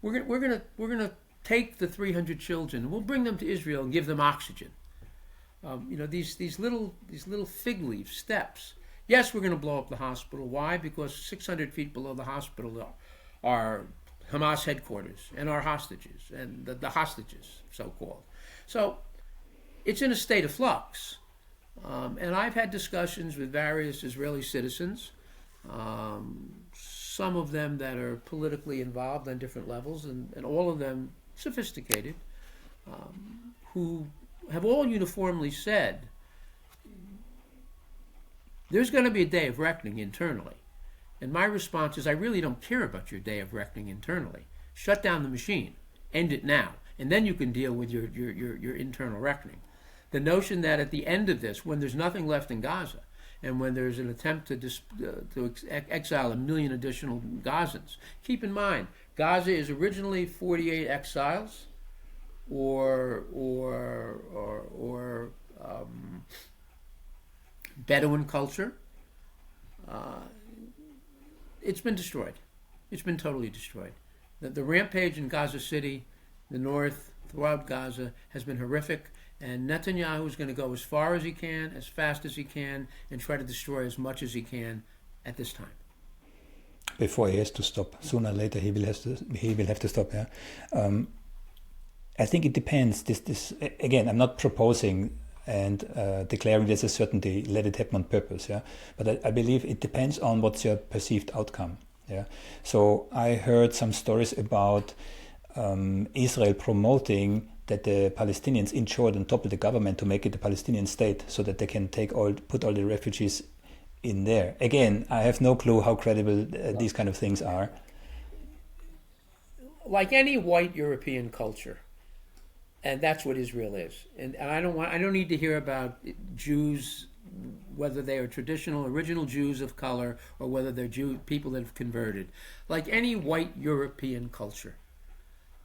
B: we're going to take the 300 children, and we'll bring them to Israel and give them oxygen. These little fig leaf steps. Yes, we're going to blow up the hospital. Why? Because 600 feet below the hospital are Hamas headquarters and our hostages, and the hostages, so-called. So it's in a state of flux. And I've had discussions with various Israeli citizens, some of them that are politically involved on different levels, and all of them sophisticated, who have all uniformly said there's going to be a day of reckoning internally. And my response is, I really don't care about your day of reckoning internally. Shut down the machine. End it now. And then you can deal with your internal reckoning. The notion that at the end of this, when there's nothing left in Gaza, and when there's an attempt to exile 1 million additional Gazans, keep in mind, Gaza is originally 48 exiles, or Bedouin culture. It's been destroyed. It's been totally destroyed. The rampage in Gaza City, the north, throughout Gaza, has been horrific, and Netanyahu is going to go as far as he can, as fast as he can, and try to destroy as much as he can at this time.
A: Before he has to stop, sooner or later he will have to stop. Yeah, I think it depends. This again, I'm not proposing and declaring there's a certainty, let it happen on purpose. Yeah, but I believe it depends on what's your perceived outcome. Yeah, so I heard some stories about Israel promoting that the Palestinians insured and topple the government to make it a Palestinian state, so that they can put all the refugees in there. Again, I have no clue how credible these kind of things are.
B: Like any white European culture, and that's what Israel is. And I don't need to hear about Jews, whether they are traditional, original Jews of color, or whether they're people that have converted. Like any white European culture,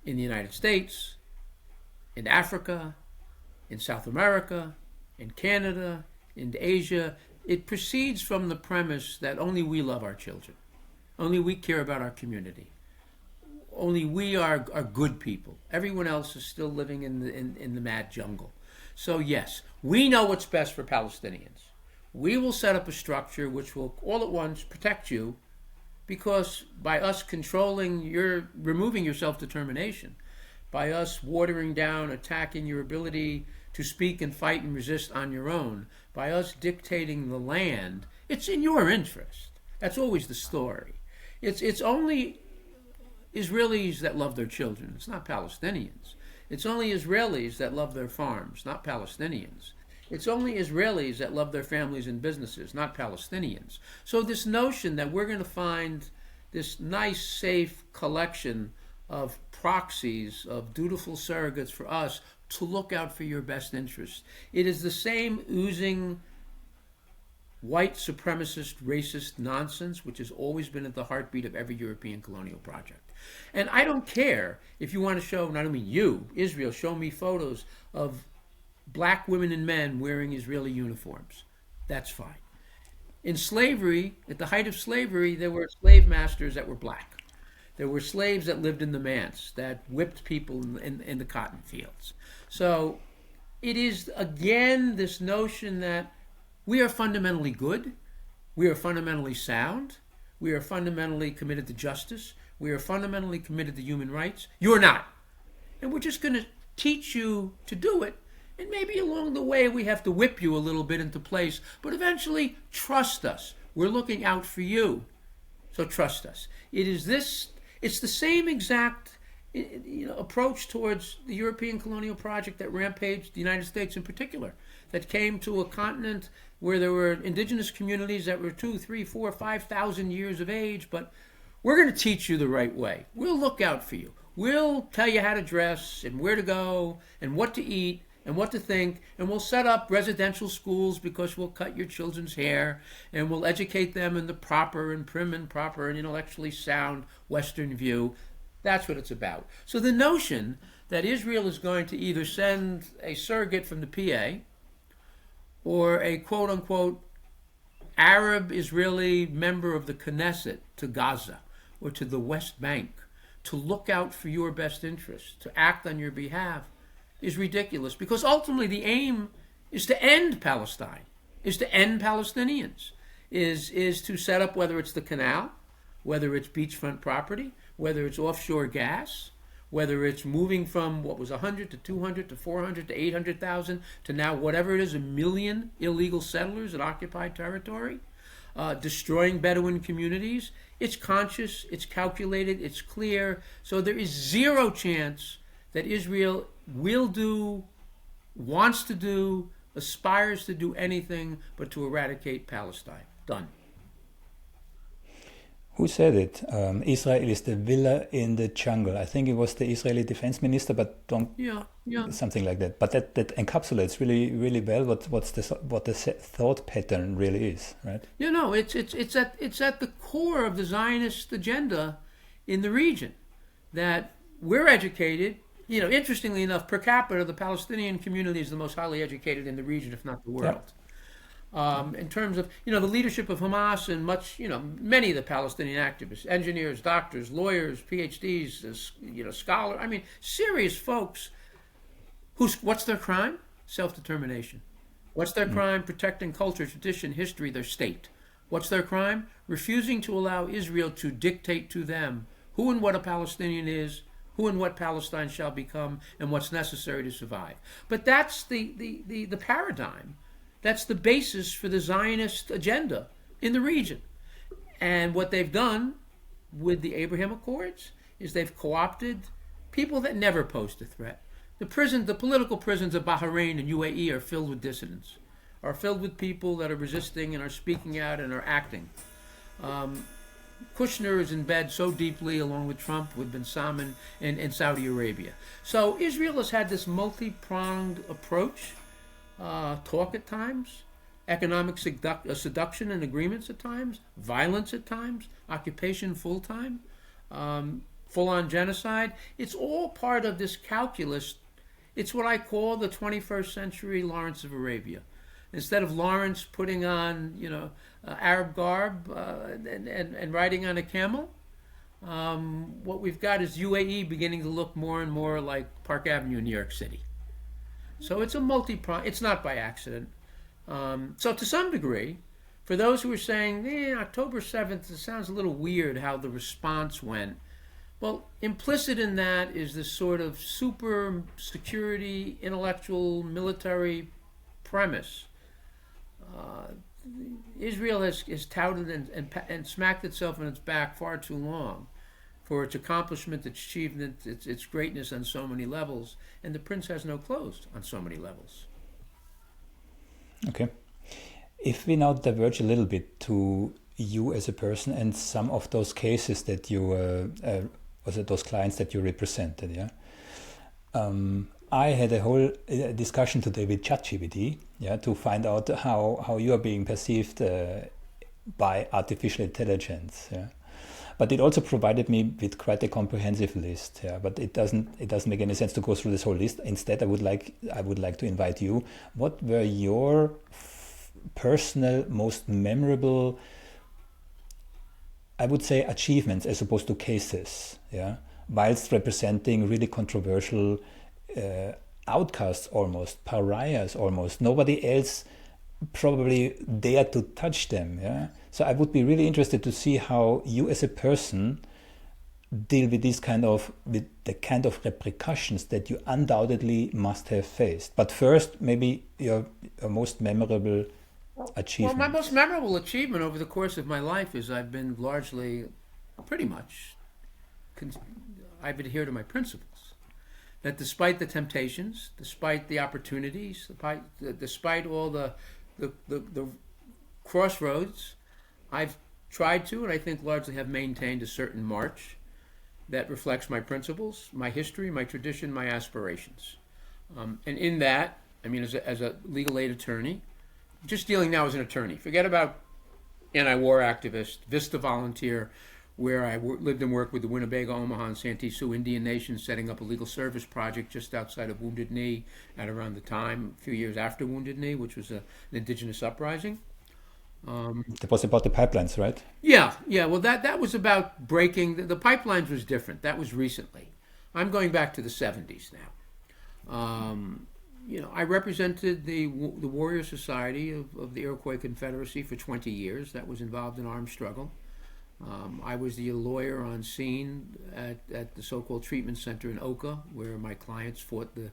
B: in the United States, in Africa, in South America, in Canada, in Asia, it proceeds from the premise that only we love our children. Only we care about our community. Only we are good people. Everyone else is still living in the mad jungle. So yes, we know what's best for Palestinians. We will set up a structure which will all at once protect you, because by us removing your self-determination, by us watering down, attacking your ability to speak and fight and resist on your own, by us dictating the land, it's in your interest. That's always the story. It's only Israelis that love their children. It's not Palestinians. It's only Israelis that love their farms, not Palestinians. It's only Israelis that love their families and businesses, not Palestinians. So this notion that we're going to find this nice, safe collection of proxies, of dutiful surrogates for us to look out for your best interests. It is the same oozing white supremacist, racist nonsense which has always been at the heartbeat of every European colonial project. And I don't care if you want to show, and I don't mean you, Israel, show me photos of black women and men wearing Israeli uniforms. That's fine. In slavery, at the height of slavery, there were slave masters that were black. There were slaves that lived in the manse, that whipped people in the cotton fields. So it is, again, this notion that we are fundamentally good, we are fundamentally sound, we are fundamentally committed to justice, we are fundamentally committed to human rights. You're not. And we're just going to teach you to do it. And maybe along the way we have to whip you a little bit into place, but eventually trust us. We're looking out for you. So trust us. It's the same exact approach towards the European colonial project that rampaged the United States in particular, that came to a continent where there were indigenous communities that were 2, 3, 4, 5,000 years of age, but we're going to teach you the right way. We'll look out for you. We'll tell you how to dress and where to go and what to eat and what to think, and we'll set up residential schools because we'll cut your children's hair, and we'll educate them in the proper and prim and proper and intellectually sound Western view. That's what it's about. So the notion that Israel is going to either send a surrogate from the PA or a quote-unquote Arab-Israeli member of the Knesset to Gaza or to the West Bank to look out for your best interests, to act on your behalf, is ridiculous, because ultimately the aim is to end Palestine, is to end Palestinians, is to set up, whether it's the canal, whether it's beachfront property, whether it's offshore gas, whether it's moving from what was 100 to 200 to 400 to 800,000 to now whatever it is, 1 million illegal settlers in occupied territory, destroying Bedouin communities. It's conscious, it's calculated, it's clear. So there is zero chance that Israel will do, wants to do, aspires to do anything but to eradicate Palestine. Done.
A: Who said it? Israel is the villa in the jungle. I think it was the Israeli defense minister, but don't something like that. But that encapsulates really well what the thought pattern really is, right?
B: It's at the core of the Zionist agenda in the region that we're educated. Interestingly enough, per capita, the Palestinian community is the most highly educated in the region, if not the world.
A: Yeah.
B: In terms of, the leadership of Hamas and many of the Palestinian activists, engineers, doctors, lawyers, PhDs, scholars, serious folks what's their crime? Self-determination. What's their crime? Protecting culture, tradition, history, their state. What's their crime? Refusing to allow Israel to dictate to them who and what a Palestinian is, who and what Palestine shall become, and what's necessary to survive. But that's the paradigm. That's the basis for the Zionist agenda in the region. And what they've done with the Abraham Accords is they've co-opted people that never posed a threat. The political prisons of Bahrain and UAE are filled with dissidents, are filled with people that are resisting and are speaking out and are acting. Kushner is in bed so deeply, along with Trump, with bin Salman in Saudi Arabia. So Israel has had this multi-pronged approach. Talk at times, economic seduction and agreements at times, violence at times, occupation full-time, full-on genocide. It's all part of this calculus. It's what I call the 21st century Lawrence of Arabia. Instead of Lawrence putting on, Arab garb and riding on a camel, what we've got is UAE beginning to look more and more like Park Avenue in New York City. So it's a multi-pronged. It's not by accident. So to some degree, for those who are saying, October 7th, it sounds a little weird how the response went. Well, implicit in that is this sort of super security, intellectual, military premise. Israel has touted and smacked itself on its back far too long for its accomplishment, its achievement, its greatness on so many levels, and the prince has no clothes on so many levels.
A: Okay. If we now diverge a little bit to you as a person and some of those cases that you, those clients that you represented, I had a whole discussion today with ChatGPT, to find out how you are being perceived by artificial intelligence, But it also provided me with quite a comprehensive list. But it doesn't make any sense to go through this whole list. Instead, I would like to invite you. What were your personal, most memorable, I would say, achievements as opposed to cases? Whilst representing really controversial outcasts, almost pariahs, almost nobody else probably dared to touch them. So I would be really interested to see how you as a person deal with the kind of repercussions that you undoubtedly must have faced. But first, maybe your most memorable achievement.
B: Well, my most memorable achievement over the course of my life is I've been largely, pretty much, I've adhered to my principles. That despite the temptations, despite the opportunities, despite all the crossroads, I've tried to, and I think largely have maintained a certain march that reflects my principles, my history, my tradition, my aspirations. And in that, as a legal aid attorney, just dealing now as an attorney, forget about anti-war activist, Vista volunteer, where I lived and worked with the Winnebago, Omaha, and Santee Sioux Indian Nations, setting up a legal service project just outside of Wounded Knee at around the time, a few years after Wounded Knee, which was an indigenous uprising.
A: That was about the pipelines, right?
B: Yeah. Well, that was about breaking. The pipelines was different. That was recently. I'm going back to the 70s now. I represented the Warrior Society of the Iroquois Confederacy for 20 years. That was involved in armed struggle. I was the lawyer on scene at the so-called treatment center in Oka, where my clients fought the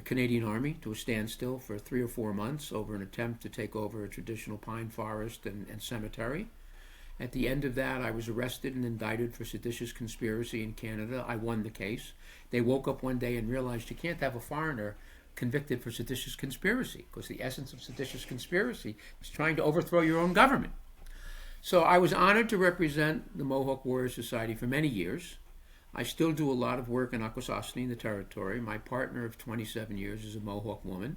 B: Canadian Army to a standstill for 3 or 4 months over an attempt to take over a traditional pine forest and cemetery. At the end of that, I was arrested and indicted for seditious conspiracy in Canada. I won the case. They woke up one day and realized you can't have a foreigner convicted for seditious conspiracy, because the essence of seditious conspiracy is trying to overthrow your own government. So I was honored to represent the Mohawk Warrior Society for many years. I still do a lot of work in Akwesasne, in the territory. My partner of 27 years is a Mohawk woman.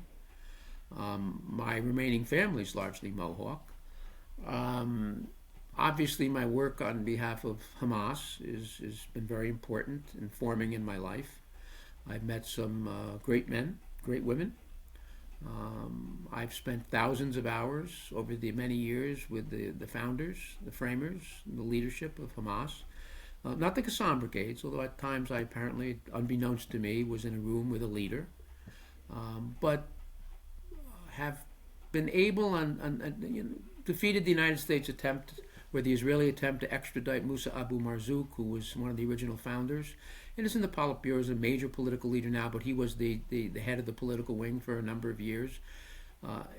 B: My remaining family is largely Mohawk. Obviously, my work on behalf of Hamas has been very important and forming in my life. I've met some great men, great women. I've spent thousands of hours over the many years with the founders, the framers, the leadership of Hamas. Not the Qassam brigades, although at times I apparently, unbeknownst to me, was in a room with a leader. But have been able defeated the United States attempt, where the Israeli attempt to extradite Musa Abu Marzouk, who was one of the original founders, and is in the Politburo, is a major political leader now, but he was the head of the political wing for a number of years.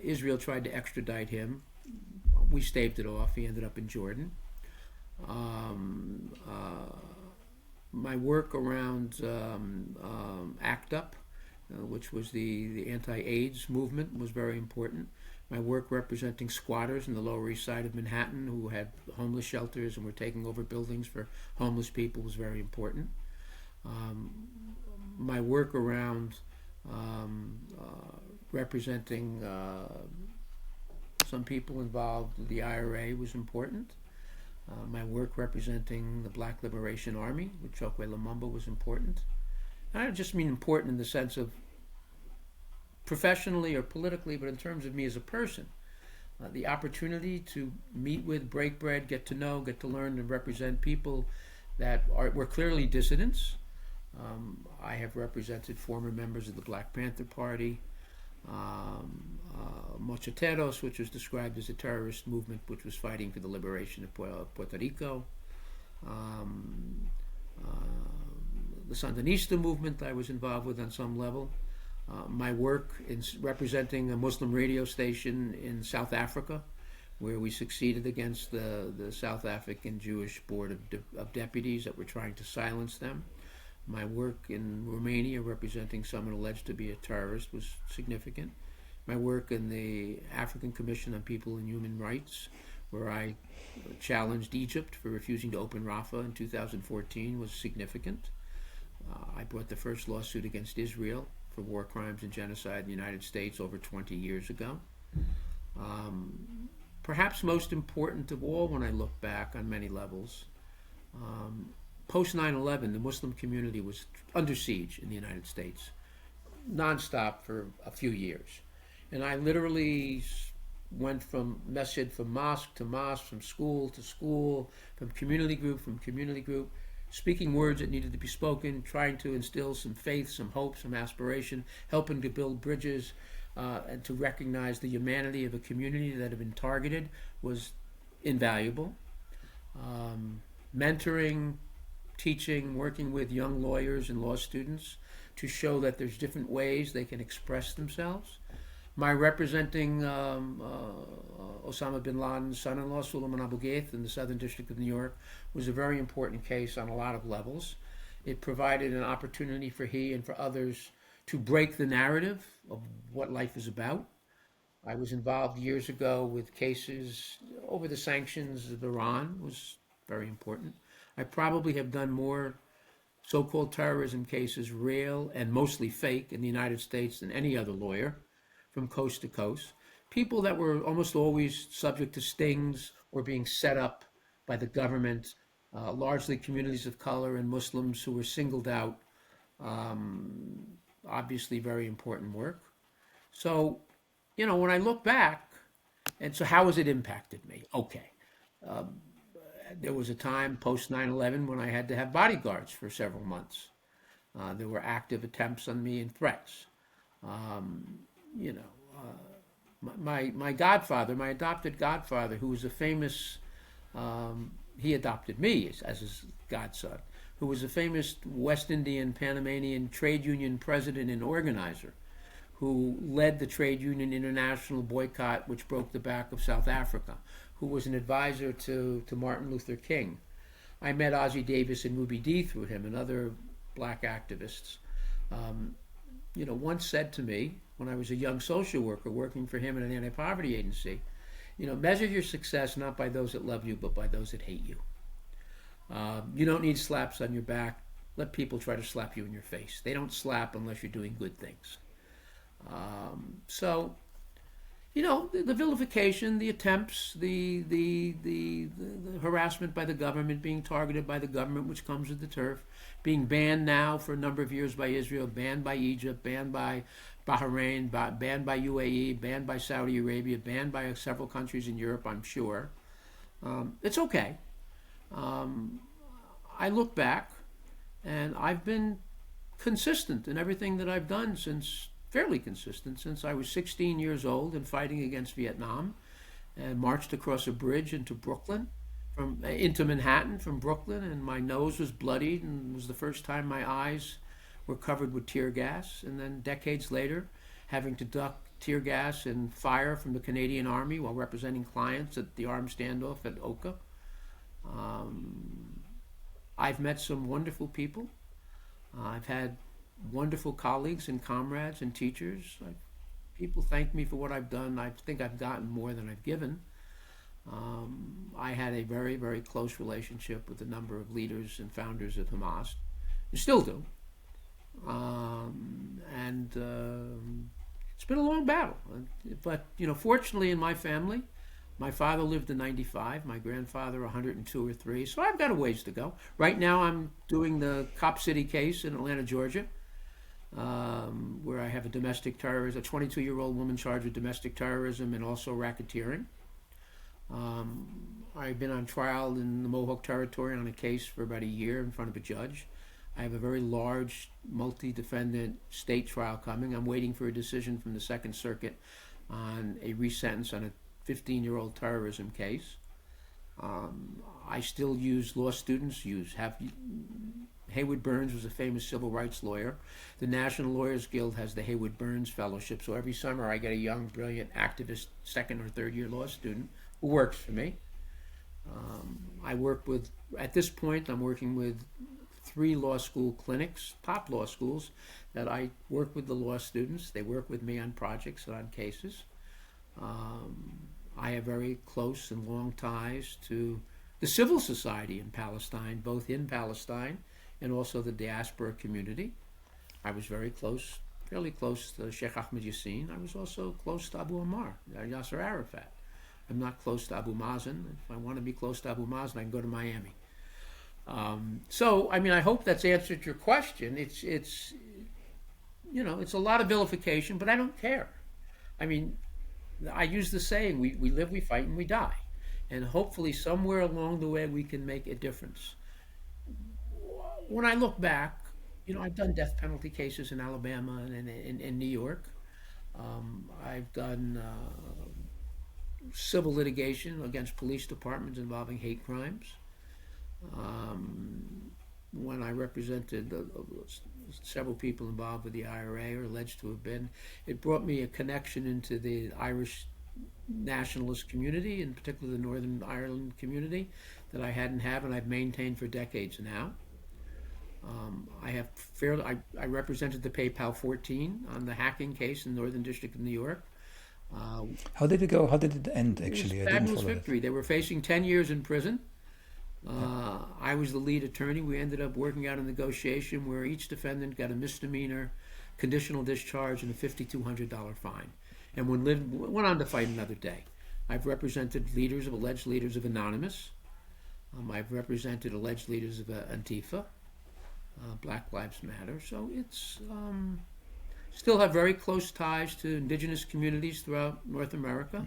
B: Israel tried to extradite him. We staved it off. He ended up in Jordan. My work around ACT UP, which was the anti-AIDS movement, was very important. My work representing squatters in the Lower East Side of Manhattan who had homeless shelters and were taking over buildings for homeless people was very important. My work around representing some people involved with the IRA was important. My work representing the Black Liberation Army with Chokwe Lumumba was important. And I don't just mean important in the sense of professionally or politically, but in terms of me as a person. The opportunity to meet with, break bread, get to know, get to learn, and represent people that were clearly dissidents. I have represented former members of the Black Panther Party, Mochateros, which was described as a terrorist movement which was fighting for the liberation of Puerto Rico, the Sandinista movement I was involved with on some level, my work in representing a Muslim radio station in South Africa, where we succeeded against the South African Jewish Board of Deputies that were trying to silence them. My work in Romania representing someone alleged to be a terrorist was significant. My work in the African Commission on People and Human Rights, where I challenged Egypt for refusing to open Rafah in 2014, was significant. I brought the first lawsuit against Israel for war crimes and genocide in the United States over 20 years ago. Perhaps most important of all, when I look back on many levels, post 9/11, the Muslim community was under siege in the United States, nonstop for a few years. And I literally went from masjid, from mosque to mosque, from school to school, from community group, speaking words that needed to be spoken, trying to instill some faith, some hope, some aspiration, helping to build bridges, and to recognize the humanity of a community that had been targeted was invaluable. Mentoring, teaching, working with young lawyers and law students to show that there's different ways they can express themselves. My representing Osama bin Laden's son-in-law, Suleiman Abu Ghaith, in the Southern District of New York, was a very important case on a lot of levels. It provided an opportunity for he and for others to break the narrative of what life is about. I was involved years ago with cases over the sanctions of Iran, was very important. I probably have done more so-called terrorism cases, real and mostly fake, in the United States than any other lawyer, from coast to coast. People that were almost always subject to stings or being set up by the government, largely communities of color and Muslims who were singled out. Obviously very important work. So, when I look back, and so how has it impacted me? Okay. There was a time post 9/11 when I had to have bodyguards for several months. There were active attempts on me and threats. My godfather, my adopted godfather, who was a famous, he adopted me as his godson, who was a famous West Indian, Panamanian trade union president and organizer, who led the Trade Union International boycott, which broke the back of South Africa, who was an advisor to Martin Luther King. I met Ossie Davis and Ruby Dee through him and other black activists. Once said to me, when I was a young social worker working for him in an anti-poverty agency, measure your success not by those that love you, but by those that hate you. You don't need slaps on your back. Let people try to slap you in your face. They don't slap unless you're doing good things. So, the vilification, the attempts, the harassment by the government, being targeted by the government, which comes with the turf, being banned now for a number of years by Israel, banned by Egypt, banned by Bahrain, banned by UAE, banned by Saudi Arabia, banned by several countries in Europe, I'm sure. It's okay. I look back, and I've been consistent in everything that I've done fairly consistent since I was 16 years old and fighting against Vietnam, and marched across a bridge into Manhattan from Brooklyn, and my nose was bloodied, and it was the first time my eyes were covered with tear gas. And then decades later, having to duck tear gas and fire from the Canadian Army while representing clients at the armed standoff at Oka. I've met some wonderful people. I've had wonderful colleagues and comrades and teachers. People thank me for what I've done. I think I've gotten more than I've given. I had a very, very close relationship with a number of leaders and founders of Hamas, and still do. It's been a long battle. But, fortunately in my family, my father lived to 95, my grandfather 102 or 3, so I've got a ways to go. Right now I'm doing the Cop City case in Atlanta, Georgia, where I have a 22-year-old woman charged with domestic terrorism and also racketeering. I've been on trial in the Mohawk Territory on a case for about a year in front of a judge. I have a very large multi-defendant state trial coming. I'm waiting for a decision from the Second Circuit on a resentence on a 15-year-old terrorism case. I still use law students. Haywood Burns was a famous civil rights lawyer. The National Lawyers Guild has the Haywood Burns Fellowship, so every summer I get a young, brilliant, activist second or third year law student who works for me. At this point, I'm working with 3 law school clinics, top law schools, that I work with the law students. They work with me on projects and on cases. I have very close and long ties to the civil society in Palestine, both in Palestine and also the diaspora community. I was fairly close to Sheikh Ahmed Yassin. I was also close to Abu Ammar, Yasser Arafat. I'm not close to Abu Mazen. If I want to be close to Abu Mazen, I can go to Miami. I hope that's answered your question. It's a lot of vilification, but I don't care. I use the saying, we live, we fight, and we die. And hopefully somewhere along the way we can make a difference. When I look back, I've done death penalty cases in Alabama and in New York. I've done civil litigation against police departments involving hate crimes. When I represented several people involved with the IRA or alleged to have been, it brought me a connection into the Irish nationalist community, in particular the Northern Ireland community, that I hadn't had and I've maintained for decades now. I represented the PayPal 14 on the hacking case in the Northern District of New York.
A: How did it go? How did it end, actually?
B: It was a fabulous victory. They were facing 10 years in prison. I was the lead attorney. We ended up working out a negotiation where each defendant got a misdemeanor, conditional discharge, and a $5,200 fine, and went on to fight another day. I've represented alleged leaders of Anonymous. I've represented alleged leaders of Antifa, Black Lives Matter. So it's still have very close ties to indigenous communities throughout North America.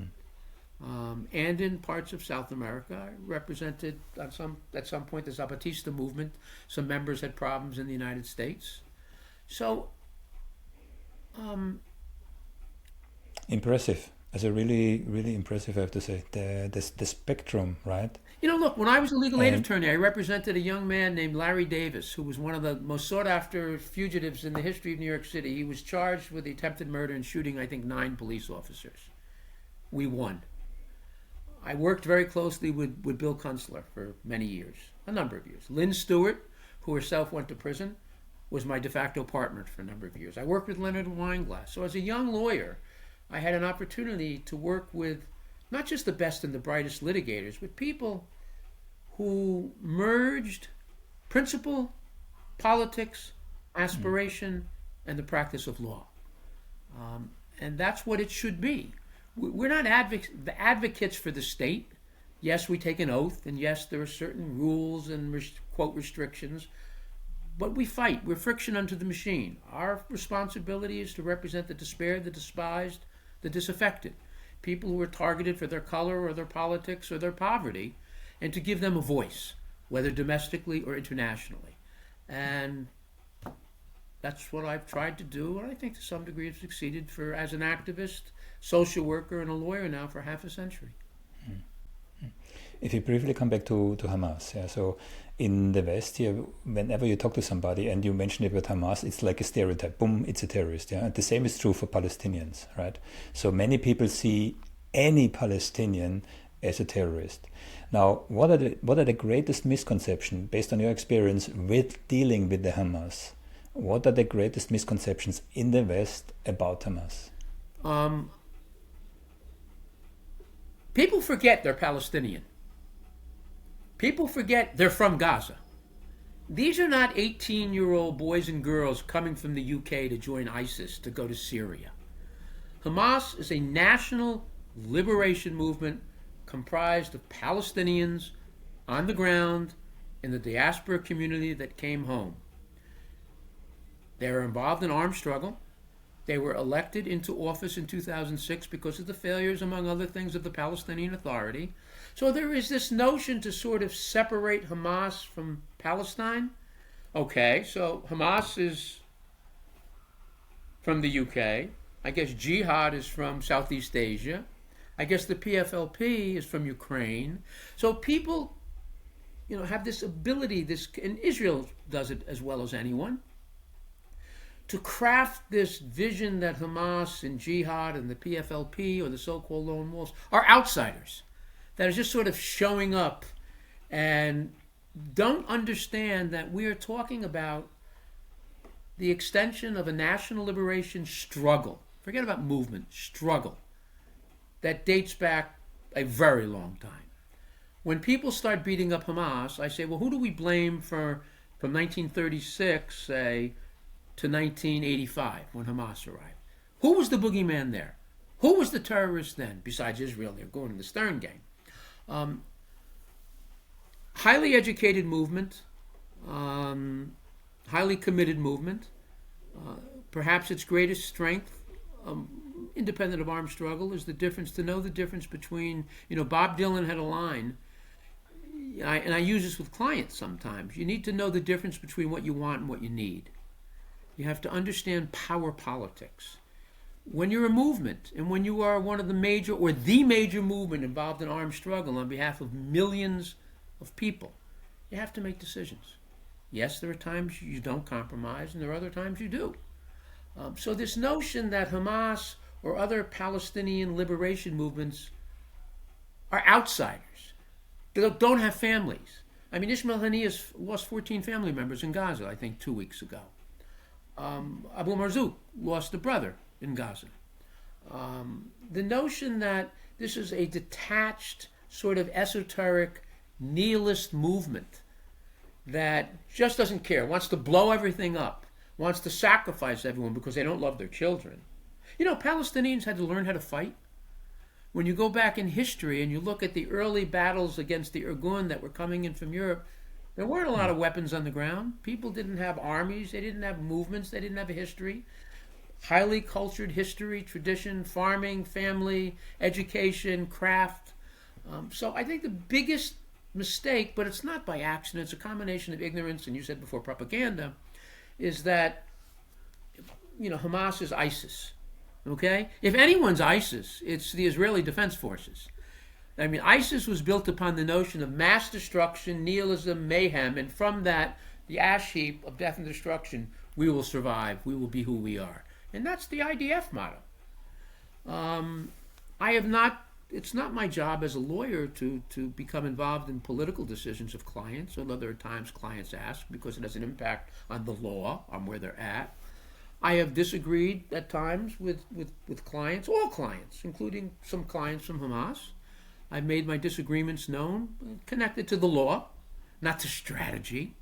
B: And in parts of South America. I represented at some point the Zapatista movement. Some members had problems in the United States. So
A: impressive. As a really, really impressive, I have to say. The spectrum, right?
B: Look, when I was a legal aid attorney, I represented a young man named Larry Davis, who was one of the most sought-after fugitives in the history of New York City. He was charged with the attempted murder and shooting, I think, 9 police officers. We won. I worked very closely with Bill Kunstler for many years, a number of years. Lynn Stewart, who herself went to prison, was my de facto partner for a number of years. I worked with Leonard Weinglass. So as a young lawyer, I had an opportunity to work with not just the best and the brightest litigators, but people who merged principle, politics, aspiration, and the practice of law. And that's what it should be. We're not advocates for the state. Yes, we take an oath, and yes, there are certain rules and quote restrictions, but we fight. We're friction unto the machine. Our responsibility is to represent the despaired, the despised, the disaffected, people who are targeted for their color or their politics or their poverty, and to give them a voice, whether domestically or internationally. And that's what I've tried to do, and I think to some degree I've succeeded as an activist, social worker, and a lawyer now for half a century.
A: If you briefly come back to Hamas, so in the West here, whenever you talk to somebody and you mention about Hamas, it's like a stereotype. Boom, it's a terrorist. And the same is true for Palestinians, right? So many people see any Palestinian as a terrorist. Now, what are the greatest misconceptions, based on your experience with dealing with the Hamas? What are the greatest misconceptions in the West about Hamas?
B: People forget they're Palestinian. People forget they're from Gaza. These are not 18-year-old boys and girls coming from the UK to join ISIS to go to Syria. Hamas is a national liberation movement comprised of Palestinians on the ground in the diaspora community that came home. They are involved in armed struggle. They were elected into office in 2006 because of the failures, among other things, of the Palestinian Authority. So there is this notion to sort of separate Hamas from Palestine. Okay, so Hamas is from the UK. I guess Jihad is from Southeast Asia. I guess the PFLP is from Ukraine. So people, have this ability, and Israel does it as well as anyone, to craft this vision that Hamas and Jihad and the PFLP or the so-called lone wolves are outsiders that are just sort of showing up and don't understand that we are talking about the extension of a national liberation struggle. Forget about movement, struggle that dates back a very long time. When people start beating up Hamas, I say, well, who do we blame from 1936, say, to 1985 when Hamas arrived? Who was the boogeyman there? Who was the terrorist then, besides Israel? They're going to the Stern Gang. Highly educated movement, highly committed movement. Perhaps its greatest strength, independent of armed struggle, is to know the difference between, Bob Dylan had a line, and I use this with clients sometimes. You need to know the difference between what you want and what you need. You have to understand power politics. When you're a movement, and when you are one of the major or the major movement involved in armed struggle on behalf of millions of people, you have to make decisions. Yes, there are times you don't compromise, and there are other times you do. So this notion that Hamas or other Palestinian liberation movements are outsiders, they don't have families. I mean, Ismail Haniyeh lost 14 family members in Gaza, I think, 2 weeks ago. Abu Marzouk lost a brother in Gaza. The notion that this is a detached, sort of esoteric, nihilist movement that just doesn't care, wants to blow everything up, wants to sacrifice everyone because they don't love their children. Palestinians had to learn how to fight. When you go back in history and you look at the early battles against the Irgun that were coming in from Europe, there weren't a lot of weapons on the ground. People didn't have armies. They didn't have movements. They didn't have a history. Highly cultured history, tradition, farming, family, education, craft. So I think the biggest mistake, but it's not by accident, it's a combination of ignorance, and you said before propaganda, is that, Hamas is ISIS. Okay? If anyone's ISIS, it's the Israeli Defense Forces. I mean, ISIS was built upon the notion of mass destruction, nihilism, mayhem, and from that, the ash heap of death and destruction, we will survive, we will be who we are. And that's the IDF motto. It's not my job as a lawyer to become involved in political decisions of clients, although there are times clients ask because it has an impact on the law, on where they're at. I have disagreed at times with clients, all clients, including some clients from Hamas. I've made my disagreements known, connected to the law, not to strategy.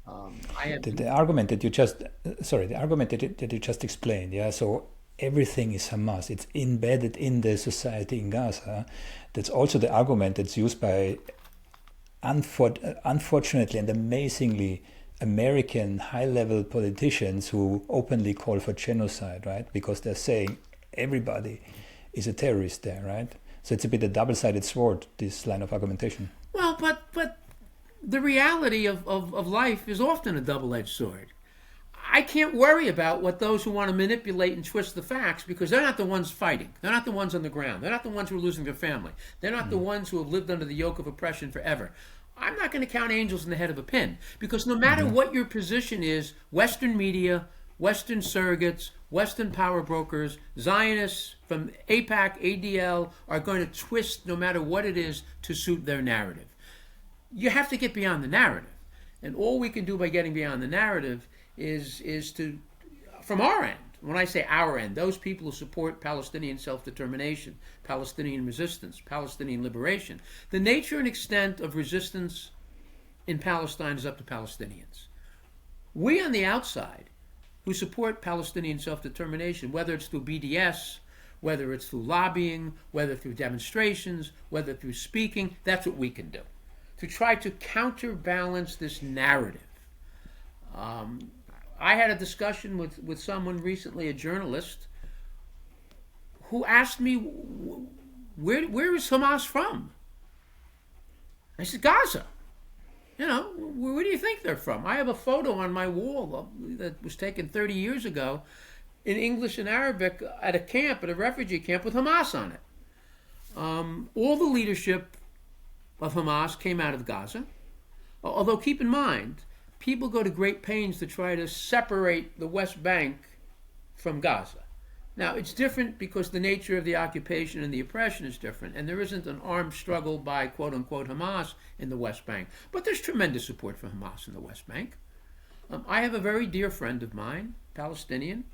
A: The argument that you just, the argument that you just explained, yeah, so everything is Hamas, it's embedded in the society in Gaza. That's also the argument that's used by, unfortunately and amazingly, American high-level politicians who openly call for genocide, right? Because they're saying everybody is a terrorist there, right? So it's a bit a double-sided sword, this line of argumentation.
B: Well, but the reality of life is often a double-edged sword. I can't worry about what those who want to manipulate and twist the facts, because they're not the ones fighting. They're not the ones on the ground. They're not the ones who are losing their family. They're not the ones who have lived under the yoke of oppression forever. I'm not going to count angels in the head of a pin, because no matter what your position is, Western media, Western surrogates, Western power brokers, Zionists from AIPAC, ADL are going to twist no matter what it is to suit their narrative. You have to get beyond the narrative. And all we can do by getting beyond the narrative is to, from our end, when I say our end, those people who support Palestinian self-determination, Palestinian resistance, Palestinian liberation, the nature and extent of resistance in Palestine is up to Palestinians. We on the outside, who support Palestinian self-determination, whether it's through BDS, whether it's through lobbying, whether through demonstrations, whether through speaking, that's what we can do, to try to counterbalance this narrative. I had a discussion with someone recently, a journalist, who asked me, where is Hamas from? I said, Gaza. You know, where do you think they're from? I have a photo on my wall that was taken 30 years ago in English and Arabic at a camp, at a refugee camp, with Hamas on it. All the leadership of Hamas came out of Gaza. Although keep in mind, people go to great pains to try to separate the West Bank from Gaza. Now, it's different because the nature of the occupation and the oppression is different, and there isn't an armed struggle by quote-unquote Hamas in the West Bank. But there's tremendous support for Hamas in the West Bank. I have a very dear friend of mine, Palestinian,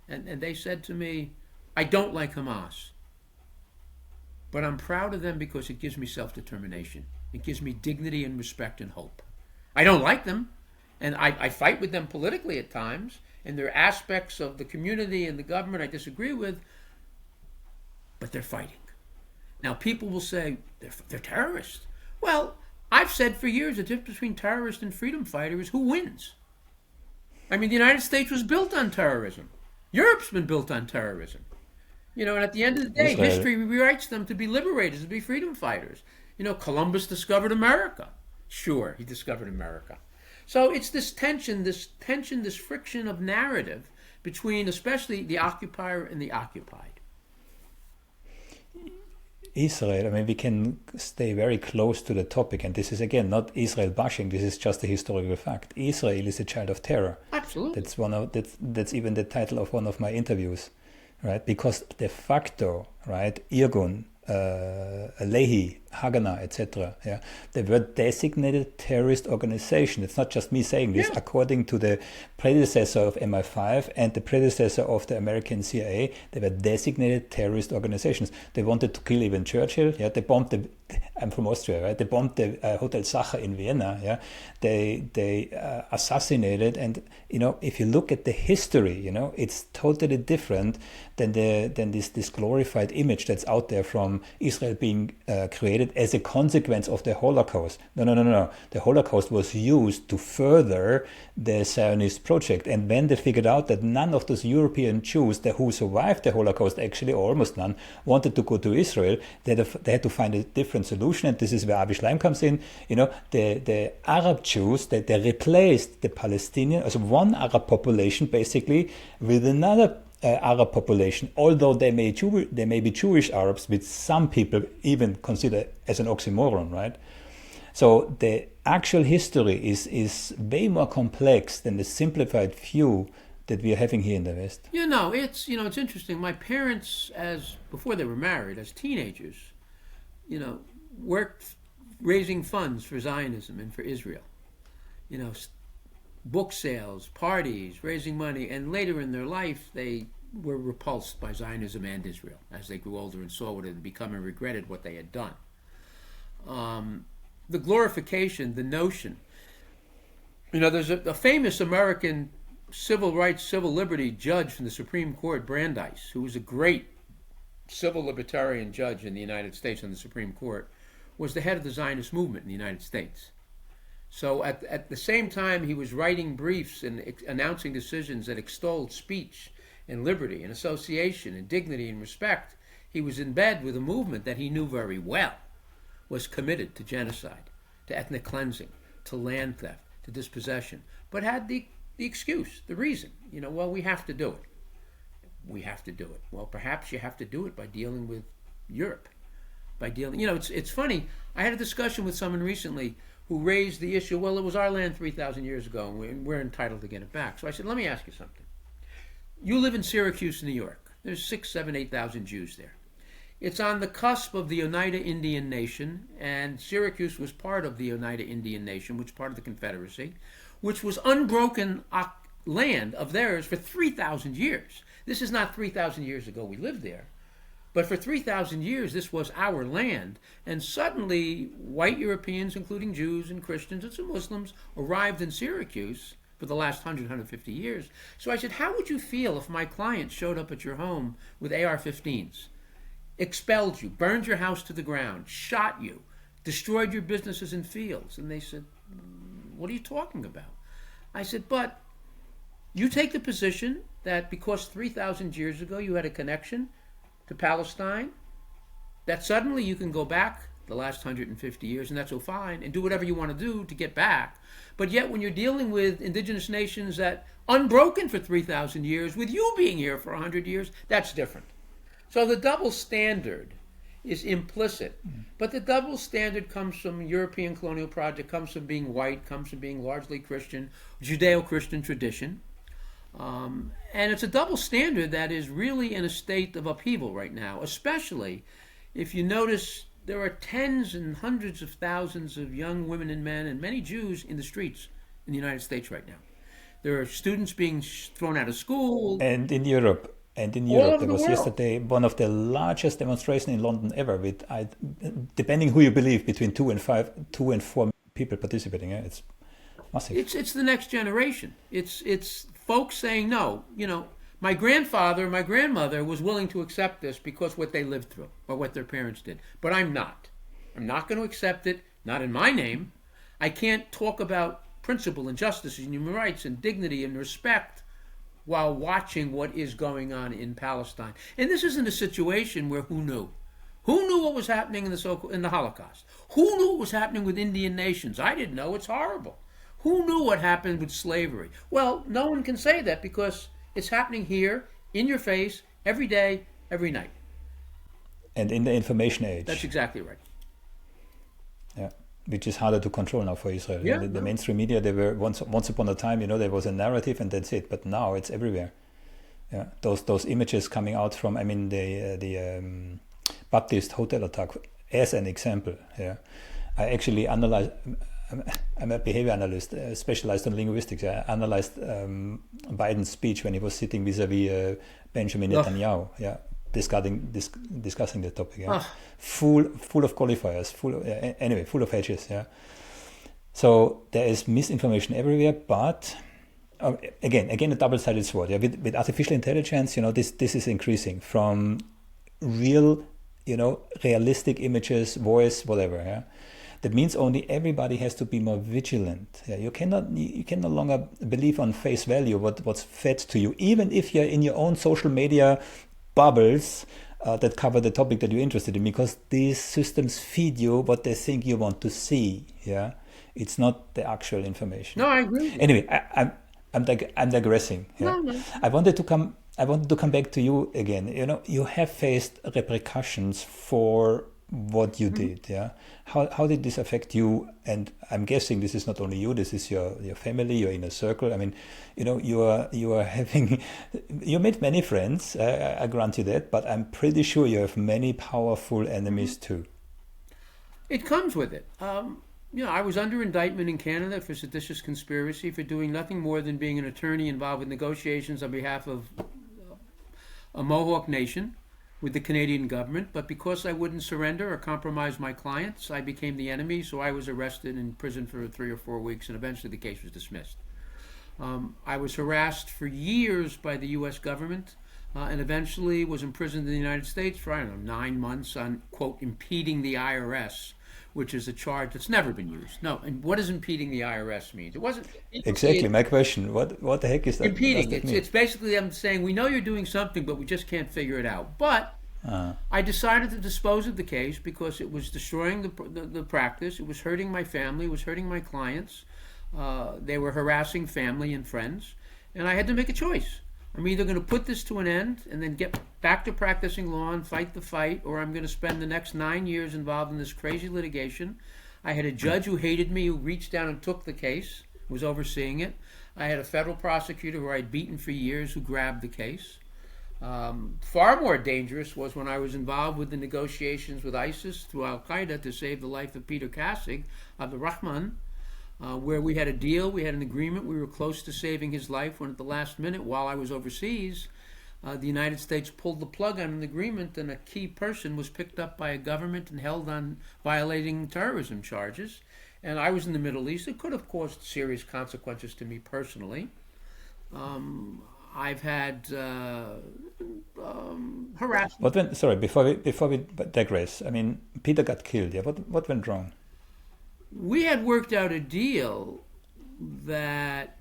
B: and they said to me, I don't like Hamas, but I'm proud of them because it gives me self-determination. It gives me dignity and respect and hope. I don't like them, and I fight with them politically at times, and there are aspects of the community and the government I disagree with, but they're fighting. Now, people will say, they're terrorists. Well, I've said for years the difference between terrorist and freedom fighter is who wins. I mean, the United States was built on terrorism. Europe's been built on terrorism. You know, and at the end of the day, history rewrites them to be liberators, to be freedom fighters. You know, Columbus discovered America. Sure, he discovered America. So it's this tension, this friction of narrative between especially the occupier and the occupied.
A: Israel, I mean, we can stay very close to the topic, and this is again not Israel bashing, this is just a historical fact. Israel is a child of terror.
B: Absolutely.
A: That's even the title of one of my interviews, right? Because de facto, right, Irgun, Lehi, Haganah, etc. Yeah, they were designated terrorist organization. It's not just me saying this. Yeah. According to the predecessor of MI5 and the predecessor of the American CIA, they were designated terrorist organizations. They wanted to kill even Churchill. Yeah, they bombed I'm from Austria, right? They bombed the Hotel Sacher in Vienna. Yeah, they assassinated, and you know, if you look at the history, you know, it's totally different than this glorified image that's out there from Israel being created as a consequence of the Holocaust. No. The Holocaust was used to further the Zionist project. And when they figured out that none of those European Jews who survived the Holocaust, actually, or almost none, wanted to go to Israel, they had to find a different solution. And this is where Avi Schleim comes in. You know, the Arab Jews, they replaced the Palestinian, as one Arab population, basically, with another Arab population, although they may be Jewish Arabs, which some people even consider as an oxymoron, right? So the actual history is way more complex than the simplified view that we are having here in the West.
B: It's interesting. My parents, before they were married, as teenagers, worked raising funds for Zionism and for Israel. Book sales, parties, raising money, and later in their life they were repulsed by Zionism and Israel as they grew older and saw what had become and regretted what they had done. The glorification, the notion. There's a famous American civil rights, civil liberty judge from the Supreme Court, Brandeis, who was a great civil libertarian judge in the United States on the Supreme Court, was the head of the Zionist movement in the United States. So at the same time he was writing briefs and announcing decisions that extolled speech and liberty and association and dignity and respect, he was in bed with a movement that he knew very well was committed to genocide, to ethnic cleansing, to land theft, to dispossession, but had the excuse, the reason, well, we have to do it. We have to do it. Well, perhaps you have to do it by dealing with Europe. It's funny, I had a discussion with someone recently who raised the issue, well, it was our land 3,000 years ago, and we're entitled to get it back. So I said, let me ask you something. You live in Syracuse, New York. There's 6, 7, 8,000 Jews there. It's on the cusp of the Oneida Indian Nation, and Syracuse was part of the Oneida Indian Nation, which was part of the Confederacy, which was unbroken land of theirs for 3,000 years. This is not 3,000 years ago we lived there. But for 3,000 years, this was our land. And suddenly, white Europeans, including Jews and Christians and some Muslims, arrived in Syracuse for the last 100, 150 years. So I said, how would you feel if my client showed up at your home with AR-15s, expelled you, burned your house to the ground, shot you, destroyed your businesses and fields? And they said, what are you talking about? I said, but you take the position that because 3,000 years ago you had a connection to Palestine, that suddenly you can go back the last 150 years, and that's all fine, and do whatever you want to do to get back. But yet when you're dealing with indigenous nations that unbroken for 3,000 years, with you being here for 100 years, that's different. So the double standard is implicit. But the double standard comes from European colonial project, comes from being white, comes from being largely Christian, Judeo-Christian tradition. And it's a double standard that is really in a state of upheaval right now, especially if you notice there are tens and hundreds of thousands of young women and men and many Jews in the streets in the United States right now. There are students being thrown out of school.
A: And in Europe. There was yesterday one of the largest demonstrations in London ever, with, depending who you believe, between 2 and 4 people participating. It's massive.
B: It's the next generation. It's folks saying, no, my grandfather, my grandmother was willing to accept this because what they lived through or what their parents did. But I'm not. I'm not going to accept it, not in my name. I can't talk about principle and justice and human rights and dignity and respect while watching what is going on in Palestine. And this isn't a situation where who knew? Who knew what was happening in the Holocaust? Who knew what was happening with Indian nations? I didn't know. It's horrible. Who knew what happened with slavery? Well, no one can say that because it's happening here, in your face, every day, every night.
A: And in the information age.
B: That's exactly right.
A: Yeah, which is harder to control now for Israel.
B: Yeah,
A: the mainstream media, they were once upon a time, there was a narrative and that's it. But now it's everywhere. Yeah, those images coming out from, the Baptist hotel attack, as an example. Yeah, I actually analyzed. I'm a behavior analyst, specialized on linguistics. I analyzed Biden's speech when he was sitting vis-a-vis Benjamin Netanyahu. Yeah, discussing the topic. Yeah, full of qualifiers. Full of edges. Yeah. So there is misinformation everywhere, but again, a double-sided sword. Yeah, with artificial intelligence, this is increasing from real, realistic images, voice, whatever. Yeah. That means only everybody has to be more vigilant. Yeah, you can no longer believe on face value what's fed to you, even if you're in your own social media bubbles that cover the topic that you're interested in, because these systems feed you what they think you want to see. Yeah, it's not the actual information.
B: No, I agree.
A: Anyway, I'm digressing. Yeah? No. I wanted to come back to you again. You have faced repercussions for what you did. Yeah, how did this affect you? And I'm guessing this is not only you, this is your family, your inner circle. I mean, you are having, you made many friends, I grant you that, but I'm pretty sure you have many powerful enemies too.
B: It comes with it. I was under indictment in Canada for seditious conspiracy for doing nothing more than being an attorney involved with negotiations on behalf of a Mohawk nation with the Canadian government, but because I wouldn't surrender or compromise my clients, I became the enemy, so I was arrested and imprisoned for 3 or 4 weeks, and eventually the case was dismissed. I was harassed for years by the U.S. government, and eventually was imprisoned in the United States for, 9 months on, quote, impeding the IRS, which is a charge that's never been used. No, and what does impeding the IRS mean? It wasn't...
A: Exactly, my question. What the heck is that?
B: Impeding. It's basically I'm saying, we know you're doing something, but we just can't figure it out. But I decided to dispose of the case because it was destroying the practice. It was hurting my family. It was hurting my clients. They were harassing family and friends. And I had to make a choice. I'm either going to put this to an end and then get back to practicing law and fight the fight, or I'm going to spend the next 9 years involved in this crazy litigation. I had a judge who hated me, who reached down and took the case, was overseeing it. I had a federal prosecutor who I'd beaten for years who grabbed the case. Far more dangerous was when I was involved with the negotiations with ISIS through Al-Qaeda to save the life of Peter Kassig, Abdul Rahman, where we had a deal, we had an agreement, we were close to saving his life, when at the last minute, while I was overseas, the United States pulled the plug on an agreement, and a key person was picked up by a government and held on violating terrorism charges. And I was in the Middle East. It could have caused serious consequences to me personally. I've had harassment.
A: Before we digress, I mean, Peter got killed. Yeah, what went wrong?
B: We had worked out a deal that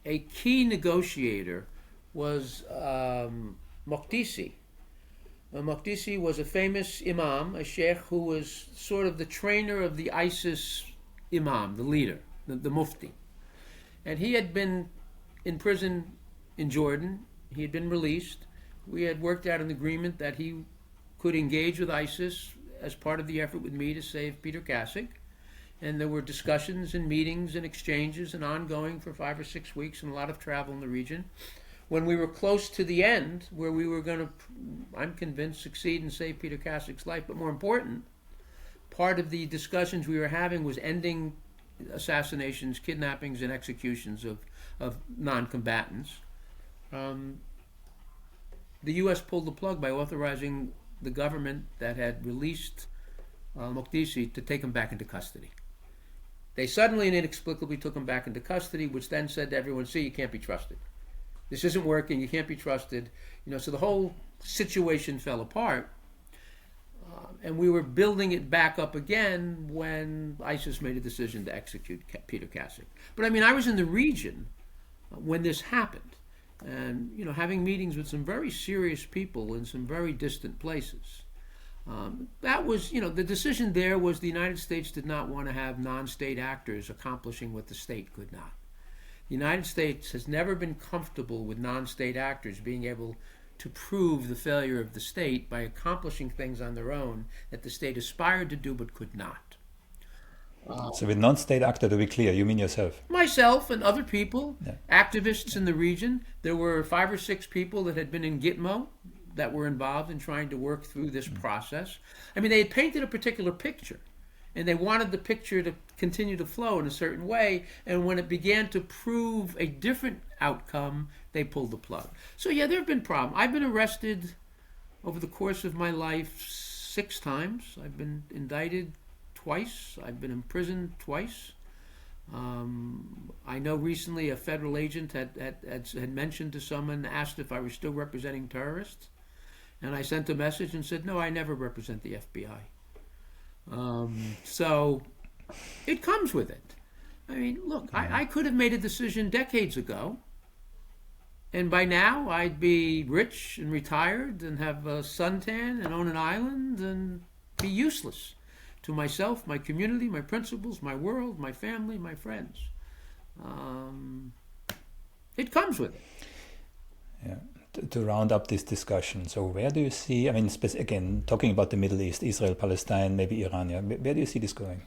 B: a key negotiator was Mokdisi. Mokdisi was a famous imam, a sheikh who was sort of the trainer of the ISIS imam, the leader, the mufti. And he had been in prison in Jordan. He had been released. We had worked out an agreement that he could engage with ISIS as part of the effort with me to save Peter Kassig. And there were discussions and meetings and exchanges and ongoing for 5 or 6 weeks, and a lot of travel in the region. When we were close to the end, where we were going to, I'm convinced, succeed and save Peter Kassig's life, but more important, part of the discussions we were having was ending assassinations, kidnappings, and executions of non-combatants. The U.S. pulled the plug by authorizing the government that had released Mokdisi to take him back into custody. They suddenly and inexplicably took him back into custody, which then said to everyone, see, you can't be trusted. This isn't working, you can't be trusted. So the whole situation fell apart. And we were building it back up again when ISIS made a decision to execute Peter Kassig. But I was in the region when this happened. And, having meetings with some very serious people in some very distant places. That was, the decision there was the United States did not want to have non-state actors accomplishing what the state could not. The United States has never been comfortable with non-state actors being able to prove the failure of the state by accomplishing things on their own that the state aspired to do but could not.
A: So with non-state actor, to be clear, you mean yourself?
B: Myself and other people, activists in the region. There were 5 or 6 people that had been in Gitmo that were involved in trying to work through this process. They had painted a particular picture, and they wanted the picture to continue to flow in a certain way, and when it began to prove a different outcome, they pulled the plug. So yeah, there have been problems. I've been arrested over the course of my life 6 times. I've been indicted twice. I've been imprisoned twice. I know recently a federal agent had mentioned to someone, asked if I was still representing terrorists, and I sent a message and said, no, I never represent the FBI. So it comes with it. Look, I could have made a decision decades ago, and by now I'd be rich and retired and have a suntan and own an island and be useless to myself, my community, my principles, my world, my family, my friends. It comes with it.
A: Yeah. To round up this discussion, so where do you see, again, talking about the Middle East, Israel, Palestine, maybe Iran, where do you see this going?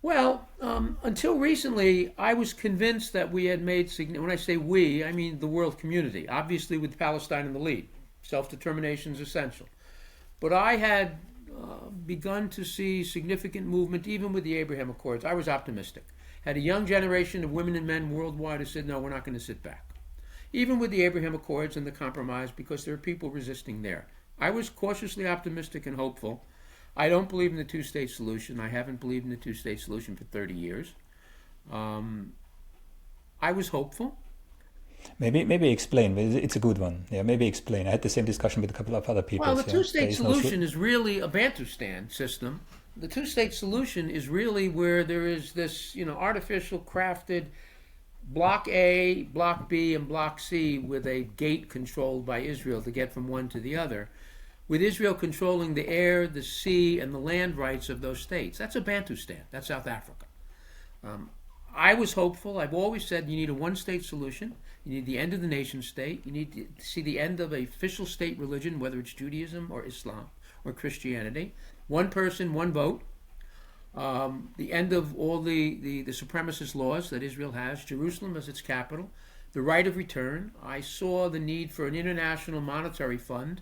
B: Well, until recently, I was convinced that we had made, when I say we, I mean the world community, obviously with Palestine in the lead. Self-determination is essential. But I had begun to see significant movement even with the Abraham Accords. I was optimistic. had a young generation of women and men worldwide who said, no, we're not going to sit back. Even with the Abraham Accords and the compromise, because there are people resisting there. I was cautiously optimistic and hopeful. I don't believe in the two-state solution. I haven't believed in the two-state solution for 30 years. I was hopeful.
A: Maybe explain. It's a good one. Yeah, maybe explain. I had the same discussion with a couple of other people.
B: Well, the two-state solution is really a Bantustan system. The two-state solution is really where there is this, artificial crafted Block A, Block B, and Block C with a gate controlled by Israel to get from one to the other, with Israel controlling the air, the sea, and the land rights of those states. That's a Bantustan. That's South Africa. I was hopeful. I've always said you need a one-state solution. You need the end of the nation state. You need to see the end of a official state religion, whether it's Judaism or Islam or Christianity. One person, one vote. The end of all the supremacist laws that Israel has, Jerusalem as its capital, the right of return. I saw the need for an international monetary fund,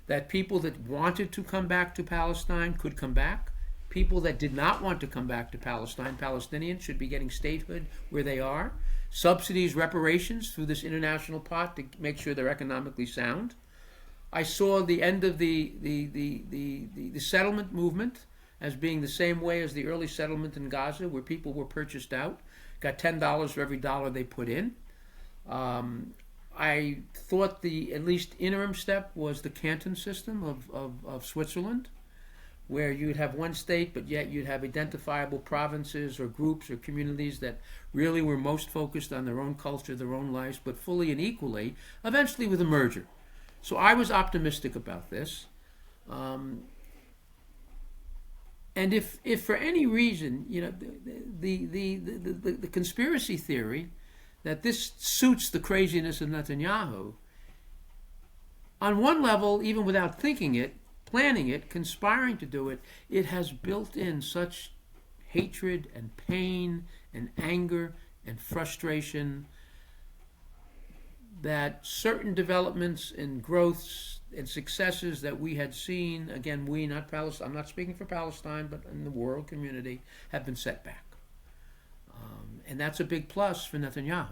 B: that people that wanted to come back to Palestine could come back. People that did not want to come back to Palestine, Palestinians, should be getting statehood where they are. Subsidies, reparations through this international pot to make sure they're economically sound. I saw the end of the settlement movement as being the same way as the early settlement in Gaza, where people were purchased out, got $10 for every dollar they put in. I thought the at least interim step was the canton system of Switzerland, where you'd have one state, but yet you'd have identifiable provinces or groups or communities that really were most focused on their own culture, their own lives, but fully and equally, eventually with a merger. So I was optimistic about this. And if for any reason, the conspiracy theory that this suits the craziness of Netanyahu, on one level, even without thinking it, planning it, conspiring to do it, it has built in such hatred and pain and anger and frustration that certain developments and growths and successes that we had seen, again, we, not Palestine, I'm not speaking for Palestine, but in the world community, have been set back. And that's a big plus for Netanyahu.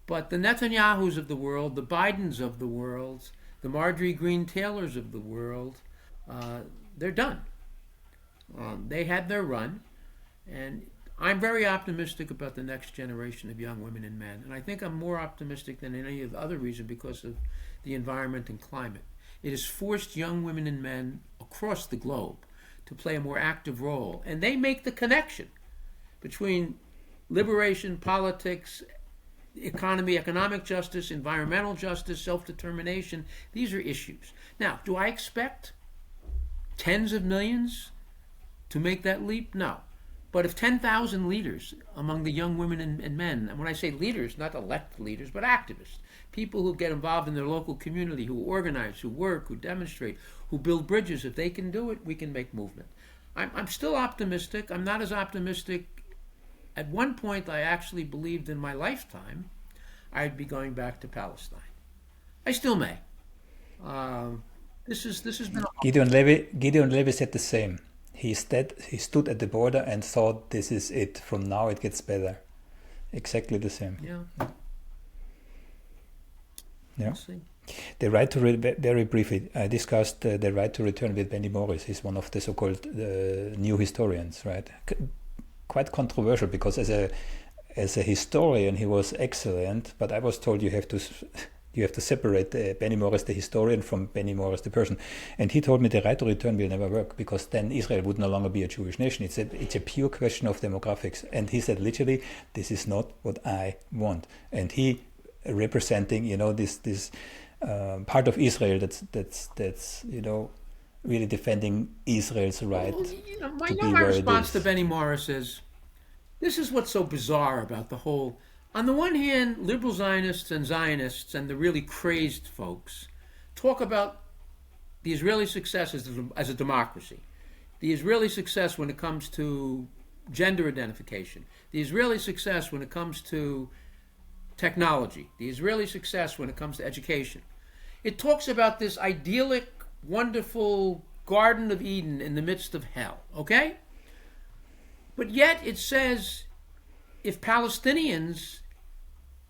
B: But the Netanyahus of the world, the Bidens of the world, the Marjorie Greene Taylors of the world, they're done. They had their run, and I'm very optimistic about the next generation of young women and men. And I think I'm more optimistic than any of the other reason because of the environment and climate. It has forced young women and men across the globe to play a more active role. And they make the connection between liberation, politics, economy, economic justice, environmental justice, self-determination. These are issues. Now, do I expect tens of millions to make that leap? No. But if 10,000 leaders among the young women and men, and when I say leaders, not elected leaders, but activists, people who get involved in their local community, who organize, who work, who demonstrate, who build bridges, if they can do it, we can make movement. I'm still optimistic. I'm not as optimistic. At one point, I actually believed in my lifetime I'd be going back to Palestine. I still may. This has been
A: Gideon Levy said the same. He stood at the border and thought, this is it. From now it gets better. Exactly the same.
B: Yeah.
A: We'll see. The right to very briefly, I discussed the right to return with Benny Morris. He's one of the so-called new historians, right? Quite controversial because as a historian he was excellent, but I was told you have to separate Benny Morris the historian from Benny Morris the person, and he told me the right to return will never work because then Israel would no longer be a Jewish nation. It's a pure question of demographics, and he said literally, this is not what I want. And he representing this part of Israel that's really defending Israel's right to be
B: my
A: where
B: response
A: it is.
B: to Benny Morris is, this is what's so bizarre about the whole. On the one hand, liberal Zionists and the really crazed folks talk about the Israeli success as a democracy, the Israeli success when it comes to gender identification, the Israeli success when it comes to technology, the Israeli success when it comes to education. It talks about this idyllic, wonderful Garden of Eden in the midst of hell, okay? But yet it says if Palestinians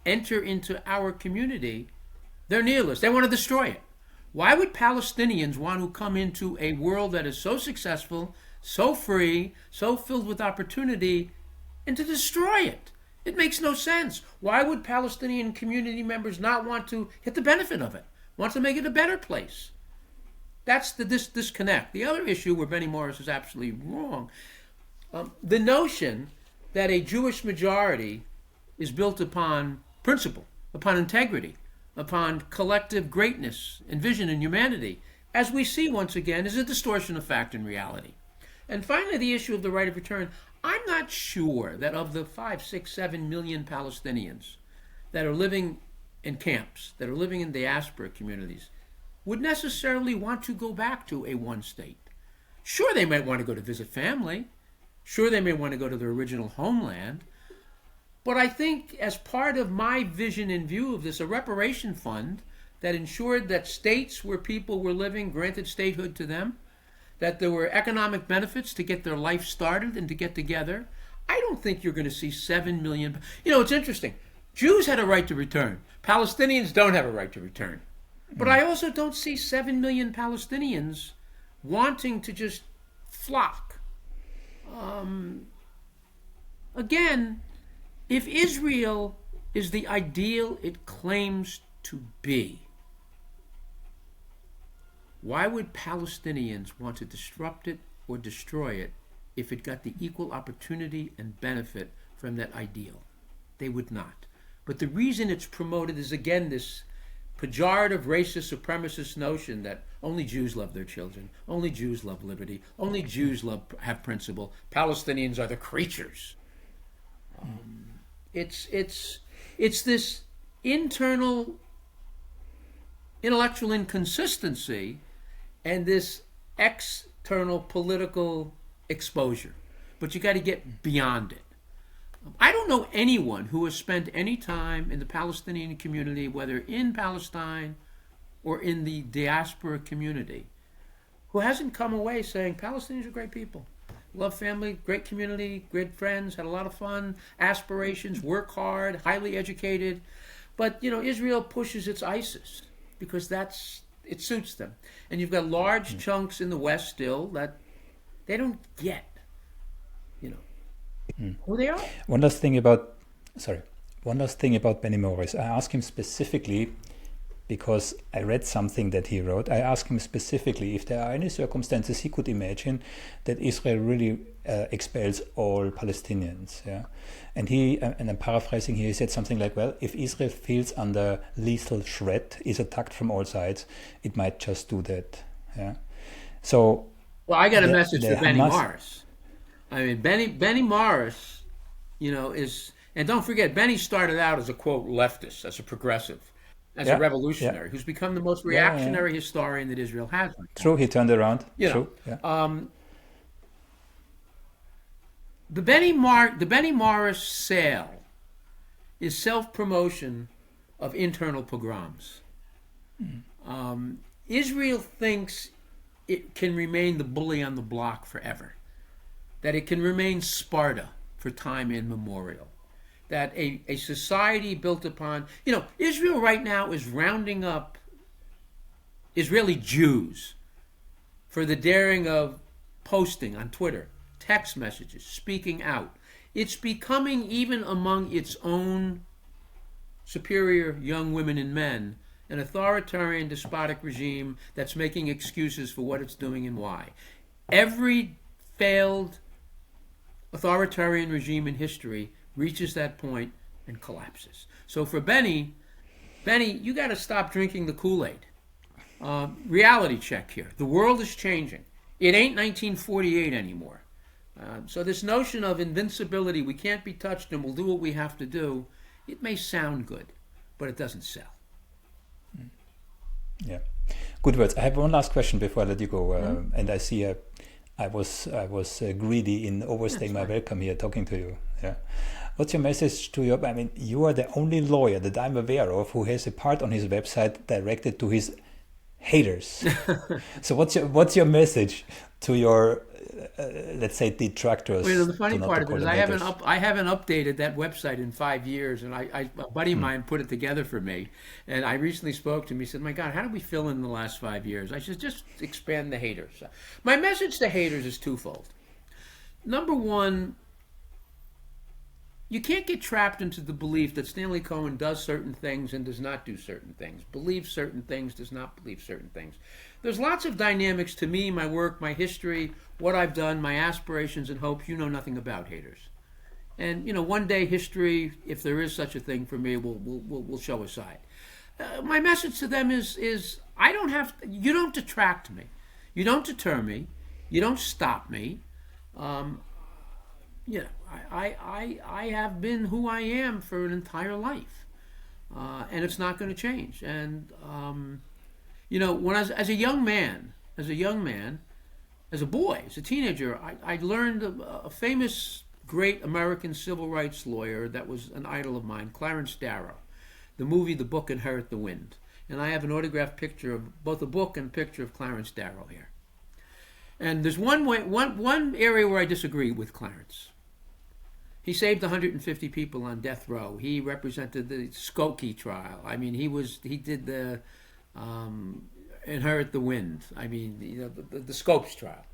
B: enter into our community, they're nihilists. They want to destroy it. Why would Palestinians want to come into a world that is so successful, so free, so filled with opportunity, and to destroy it? It makes no sense. Why would Palestinian community members not want to get the benefit of it, want to make it a better place? That's the disconnect. The other issue where Benny Morris is absolutely wrong, the notion that a Jewish majority is built upon principle, upon integrity, upon collective greatness and vision and humanity, as we see once again, is a distortion of fact and reality. And finally, the issue of the right of return. I'm not sure that of the 5, 6, 7 million Palestinians that are living in camps, that are living in diaspora communities, would necessarily want to go back to a one state. Sure, they might want to go to visit family. Sure, they may want to go to their original homeland. But I think as part of my vision and view of this, a reparation fund that ensured that states where people were living granted statehood to them, that there were economic benefits to get their life started and to get together. I don't think you're going to see 7 million. You know, it's interesting. Jews had a right to return. Palestinians don't have a right to return. But I also don't see 7 million Palestinians wanting to just flock. Again, if Israel is the ideal it claims to be, why would Palestinians want to disrupt it or destroy it if it got the equal opportunity and benefit from that ideal? They would not. But the reason it's promoted is, again, this pejorative, racist, supremacist notion that only Jews love their children, only Jews love liberty, only Jews have principle, Palestinians are the creatures. It's this internal intellectual inconsistency and this external political exposure. But you got to get beyond it. I don't know anyone who has spent any time in the Palestinian community, whether in Palestine or in the diaspora community, who hasn't come away saying Palestinians are great people. Love family, great community, great friends, had a lot of fun, aspirations, work hard, highly educated. But, you know, Israel pushes its ISIS because it suits them. And you've got large chunks in the West still that they don't get, you know, who they are.
A: One last thing about Benny Morris. I asked him specifically, because I read something that he wrote, I asked him specifically if there are any circumstances he could imagine that Israel really expels all Palestinians. Yeah? And I'm paraphrasing here, he said something like, well, if Israel feels under lethal threat, is attacked from all sides, it might just do that. Yeah. So,
B: well, I got a message for Benny Morris. I mean, Benny Morris, you know, and don't forget, Benny started out as a, quote, leftist, as a progressive, as a revolutionary, who's become the most reactionary historian that Israel has.
A: True, he turned around.
B: True. The Benny Morris sale is self-promotion of internal pogroms. Israel thinks it can remain the bully on the block forever, that it can remain Sparta for time immemorial, that a society built upon, you know, Israel right now is rounding up Israeli Jews for the daring of posting on Twitter, text messages, speaking out. It's becoming, even among its own superior young women and men, an authoritarian, despotic regime that's making excuses for what it's doing and why. Every failed authoritarian regime in history reaches that point and collapses. So for Benny, you got to stop drinking the Kool-Aid. Reality check here. The world is changing. It ain't 1948 anymore. So this notion of invincibility, we can't be touched and we'll do what we have to do, it may sound good, but it doesn't sell.
A: Yeah, good words. I have one last question before I let you go. And I see I was greedy in overstaying my welcome here, talking to you. Yeah. What's your message to your? I mean, you are the only lawyer that I'm aware of who has a part on his website directed to his haters. So what's your message to your let's say detractors?
B: Well, the funny part of it is I haven't updated that website in 5 years, and a buddy of mine put it together for me, and I recently spoke to him. He said, "My God, how did we fill in the last 5 years?" I said, "Just expand the haters." My message to haters is twofold. Number one, you can't get trapped into the belief that Stanley Cohen does certain things and does not do certain things, believes certain things, does not believe certain things. There's lots of dynamics to me, my work, my history, what I've done, my aspirations and hopes. You know nothing about haters. And, one day history, if there is such a thing for me, will show a side. My message to them is you don't detract me. You don't deter me. You don't stop me. I have been who I am for an entire life, and it's not going to change. And when as a young man, as a boy, as a teenager, I learned a famous, great American civil rights lawyer that was an idol of mine, Clarence Darrow. The movie, the book, Inherit the Wind, and I have an autographed picture of both a book and a picture of Clarence Darrow here. And there's one area where I disagree with Clarence. He saved 150 people on death row. He represented the Skokie trial. I mean, he did the Inherit the Wind. I mean, the Scopes trial.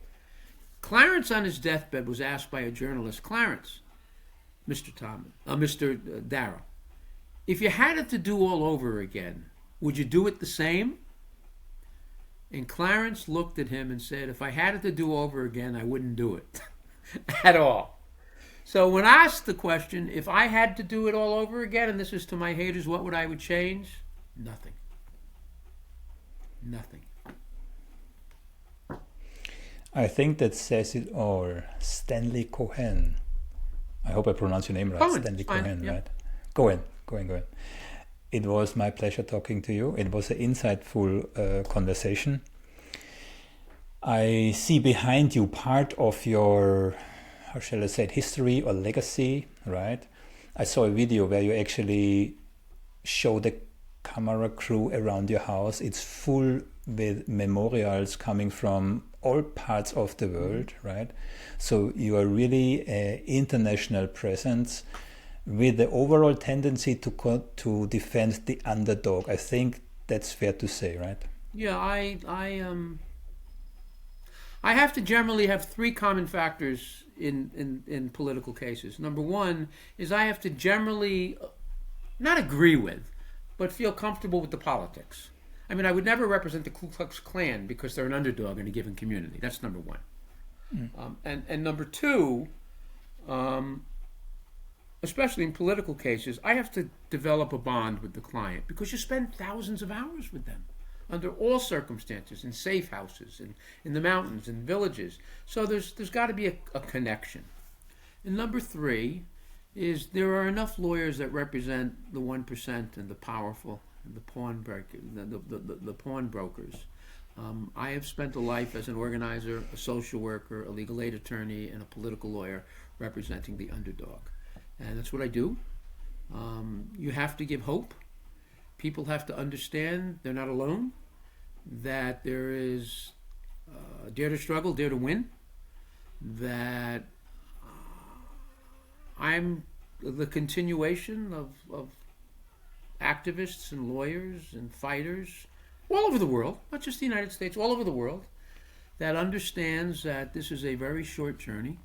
B: Clarence on his deathbed was asked by a journalist, Clarence, Mr. Darrow, if you had it to do all over again, would you do it the same? And Clarence looked at him and said, if I had it to do over again, I wouldn't do it at all. So when asked the question, if I had to do it all over again, and this is to my haters, what would I would change? Nothing. Nothing.
A: I think that says it all. Stanley Cohen. I hope I pronounce your name right.
B: Cohen,
A: Stanley
B: fine,
A: Cohen,
B: yeah.
A: right? Cohen. It was my pleasure talking to you. It was an insightful conversation. I see behind you part of your, how shall I say it, history or legacy, right? I saw a video where you actually show the camera crew around your house. It's full with memorials coming from all parts of the world, right? So you are really an international presence with the overall tendency to defend the underdog. I think that's fair to say, right?
B: Yeah, I have to generally have three common factors in political cases. Number one is I have to generally not agree with, but feel comfortable with the politics. I mean, I would never represent the Ku Klux Klan because they're an underdog in a given community. That's number one. And number two, especially in political cases, I have to develop a bond with the client because you spend thousands of hours with them under all circumstances, in safe houses, in the mountains, in villages. So there's got to be a connection. And number three is there are enough lawyers that represent the 1% and the powerful and the pawnbrokers. I have spent a life as an organizer, a social worker, a legal aid attorney, and a political lawyer representing the underdog. And that's what I do. You have to give hope. People have to understand they're not alone, that there is dare to struggle, dare to win, that I'm the continuation of activists and lawyers and fighters all over the world, not just the United States, all over the world, that understands that this is a very short journey,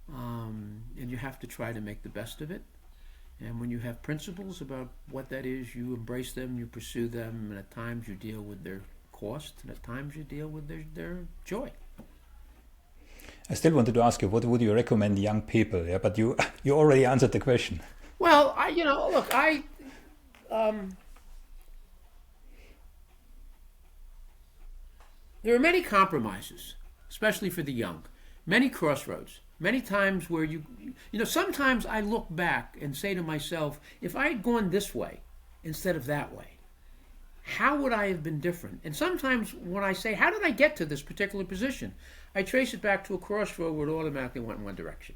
B: and you have to try to make the best of it. And when you have principles about what that is, you embrace them, you pursue them, and at times you deal with their cost, and at times you deal with their joy.
A: I still wanted to ask you, what would you recommend young people? Yeah, but you already answered the question.
B: Well, there are many compromises, especially for the young, many crossroads. Many times where sometimes I look back and say to myself, if I had gone this way instead of that way, how would I have been different? And sometimes when I say, how did I get to this particular position? I trace it back to a crossroad where it automatically went in one direction.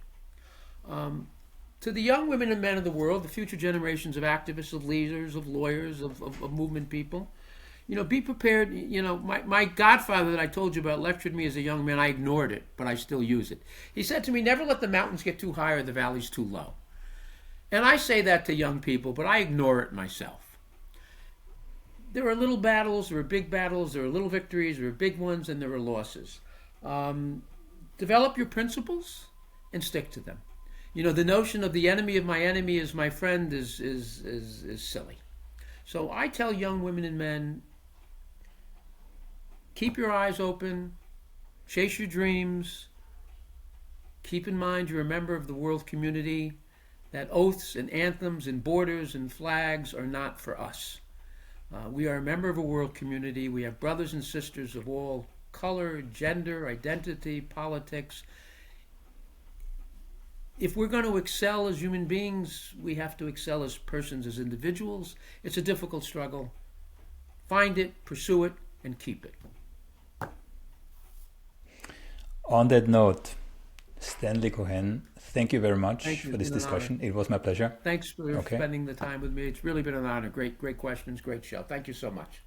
B: To the young women and men of the world, the future generations of activists, of leaders, of lawyers, of movement people, Be prepared. My godfather that I told you about lectured me as a young man. I ignored it, but I still use it. He said to me, never let the mountains get too high or the valleys too low. And I say that to young people, but I ignore it myself. There are little battles, there are big battles, there are little victories, there are big ones, and there are losses. Develop your principles and stick to them. The notion of the enemy of my enemy is my friend is silly. So I tell young women and men, keep your eyes open, chase your dreams, keep in mind you're a member of the world community, that oaths and anthems and borders and flags are not for us. We are a member of a world community. We have brothers and sisters of all color, gender, identity, politics. If we're going to excel as human beings, we have to excel as persons, as individuals. It's a difficult struggle. Find it, pursue it, and keep it.
A: On that note, Stanley Cohen, thank you very much for this discussion. It was my pleasure.
B: Thanks for spending the time with me. It's really been an honor. Great questions, great show. Thank you so much.